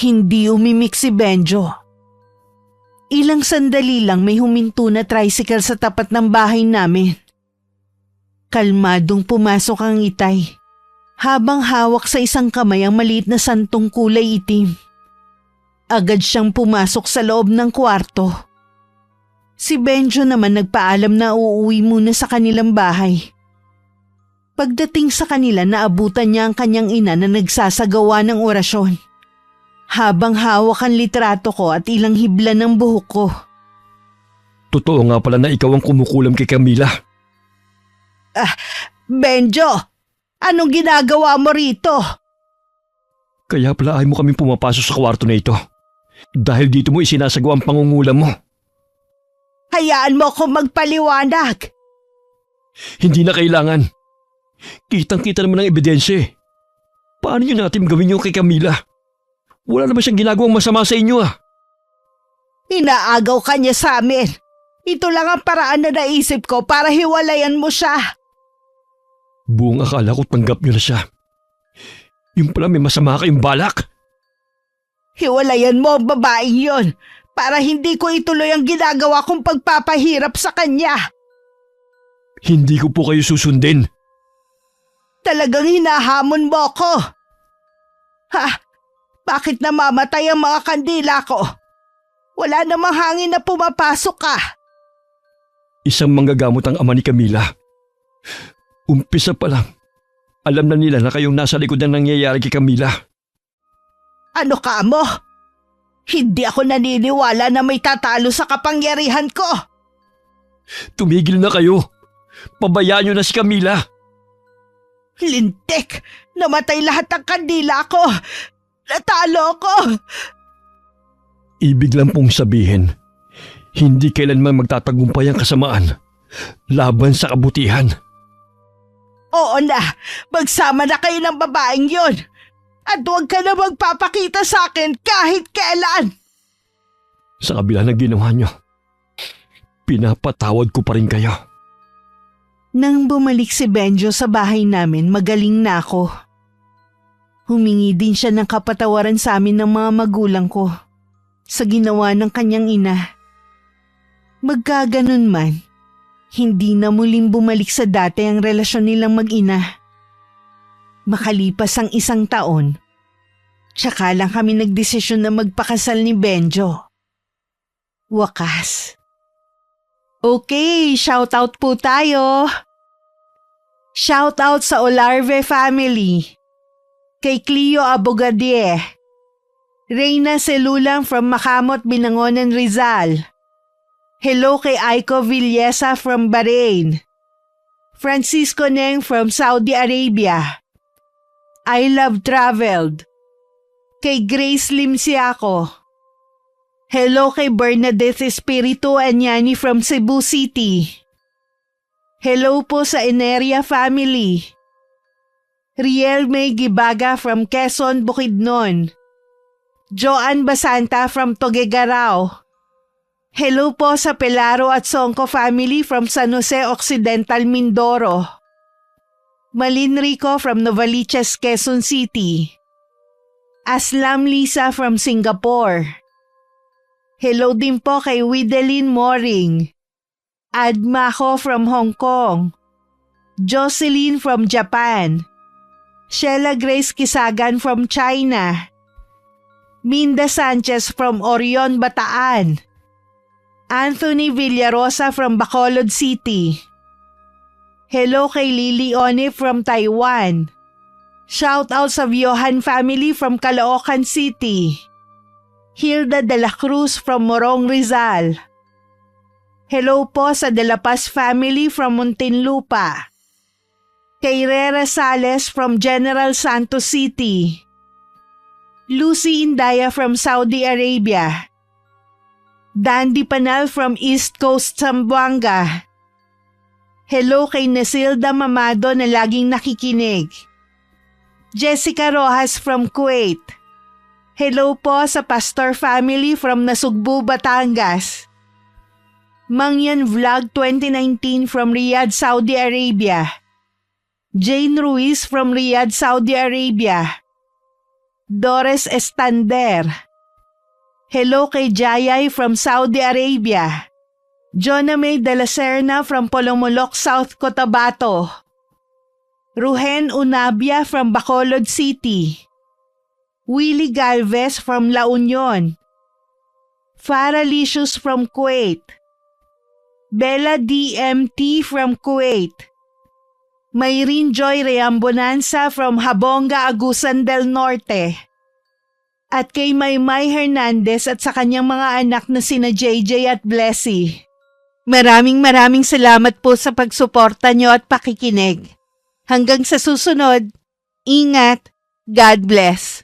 Hindi umimik si Benjo. Ilang sandali lang may huminto na tricycle sa tapat ng bahay namin. Kalmadong pumasok ang itay, habang hawak sa isang kamay ang maliit na santong kulay itim. Agad siyang pumasok sa loob ng kwarto. Si Benjo naman nagpaalam na uuwi muna sa kanilang bahay. Pagdating sa kanila, naabutan niya ang kanyang ina na nagsasagawa ng orasyon. Habang hawak ang litrato ko at ilang hibla ng buhok ko. Totoo nga pala na ikaw ang kumukulam kay Camila. Benjo! Anong ginagawa mo rito? Kaya pala ayaw mo kaming pumapasok sa kwarto na ito. Dahil dito mo isinasagawa ang pangungulam mo. Hayaan mo akong magpaliwanag. Hindi na kailangan. Kitang-kita naman ang ebidensya. Paano nyo natin gawin yung kay Camila? Wala naman siyang ginagawang masama sa inyo Inaagaw ka niya sa amin. Ito lang ang paraan na naisip ko para hiwalayan mo siya. Buong akala ko tanggap nyo na siya. Yung pala may masama kayong balak. Hiwalayan mo ang babaeng yon para hindi ko ituloy ang ginagawa kong pagpapahirap sa kanya. Hindi ko po kayo susundin. Talagang hinahamon mo ko. Bakit namamatay ang mga kandila ko? Wala namang hangin na pumapasok ka. Isang manggagamot ang ama ni Camila. Umpisa pa lang, alam na nila na kayong nasa likod ng nangyayari kay Camila. Ano ka mo? Hindi ako naniniwala na may tatalo sa kapangyarihan ko. Tumigil na kayo. Pabayaan nyo na si Camila. Lintik! Namatay lahat ng kandila ko! Natalo ko! ibig lang pong sabihin, hindi kailanman magtatagumpay ang kasamaan laban sa kabutihan. Oo na, magsama na kayo ng babaeng yon. At huwag ka na magpapakita sa akin kahit kailan. Sa kabila ng ginawa niyo, pinapatawad ko pa rin kayo. Nang bumalik si Benjo sa bahay namin, magaling na ako. Humingi din siya ng kapatawaran sa amin ng mga magulang ko sa ginawa ng kanyang ina. Magkaganon man, hindi na muling bumalik sa dati ang relasyon nilang mag-ina. Makalipas ang 1 taon, tsaka lang kami nagdesisyon na magpakasal ni Benjo. Wakas. Okay, shoutout po tayo. Shoutout sa Olarve family. Kay Cleo Abogadie. Reyna Selulang from Makamot, Binangonan, Rizal. Hello kay Aiko Villesa from Bahrain. Francisco Neng from Saudi Arabia. I Love Traveled. Kay Grace Limsiaco. Hello kay Bernadette Espiritu Anyani from Cebu City. Hello po sa Eneria family. Riel May Gibaga from Quezon, Bukidnon. Joan Basanta from Tuguegarao. Hello po sa Pelaro at Songco family from San Jose Occidental, Mindoro. Malin Rico from Novaliches, Quezon City. Aslam Lisa from Singapore. Hello din po kay Wideline Moring. Admako from Hong Kong. Jocelyn from Japan. Sheila Grace Kisagan from China. Minda Sanchez from Orion, Bataan. Anthony Villarosa from Bacolod City. Hello kay Lily One from Taiwan. Shout out sa Viohan family from Caloocan City. Hilda de la Cruz from Morong, Rizal. Hello po sa De La Paz family from Muntinlupa. Kay Rera Sales from General Santos City. Lucy Indaya from Saudi Arabia. Dandy Panal from East Coast, Zamboanga. Hello kay Nasilda Mamado na laging nakikinig. Jessica Rojas from Kuwait. Hello po sa Pastor family from Nasugbu, Batangas. Mangyan Vlog 2019 from Riyadh, Saudi Arabia. Jane Ruiz from Riyadh, Saudi Arabia. Doris Estander. Hello kay Jayay from Saudi Arabia. Jonah May de la Serna from Polomolok, South Cotabato. Ruhen Unabia from Bacolod City. Willie Galvez from La Union. Farah Licious from Kuwait. Bella DMT from Kuwait. Mayrin Joy Reambonanza from Habonga, Agusan del Norte. At kay Maymay Hernandez at sa kanyang mga anak na sina JJ at Blessy. Maraming salamat po sa pagsuporta nyo at pakikinig. Hanggang sa susunod, ingat, God bless.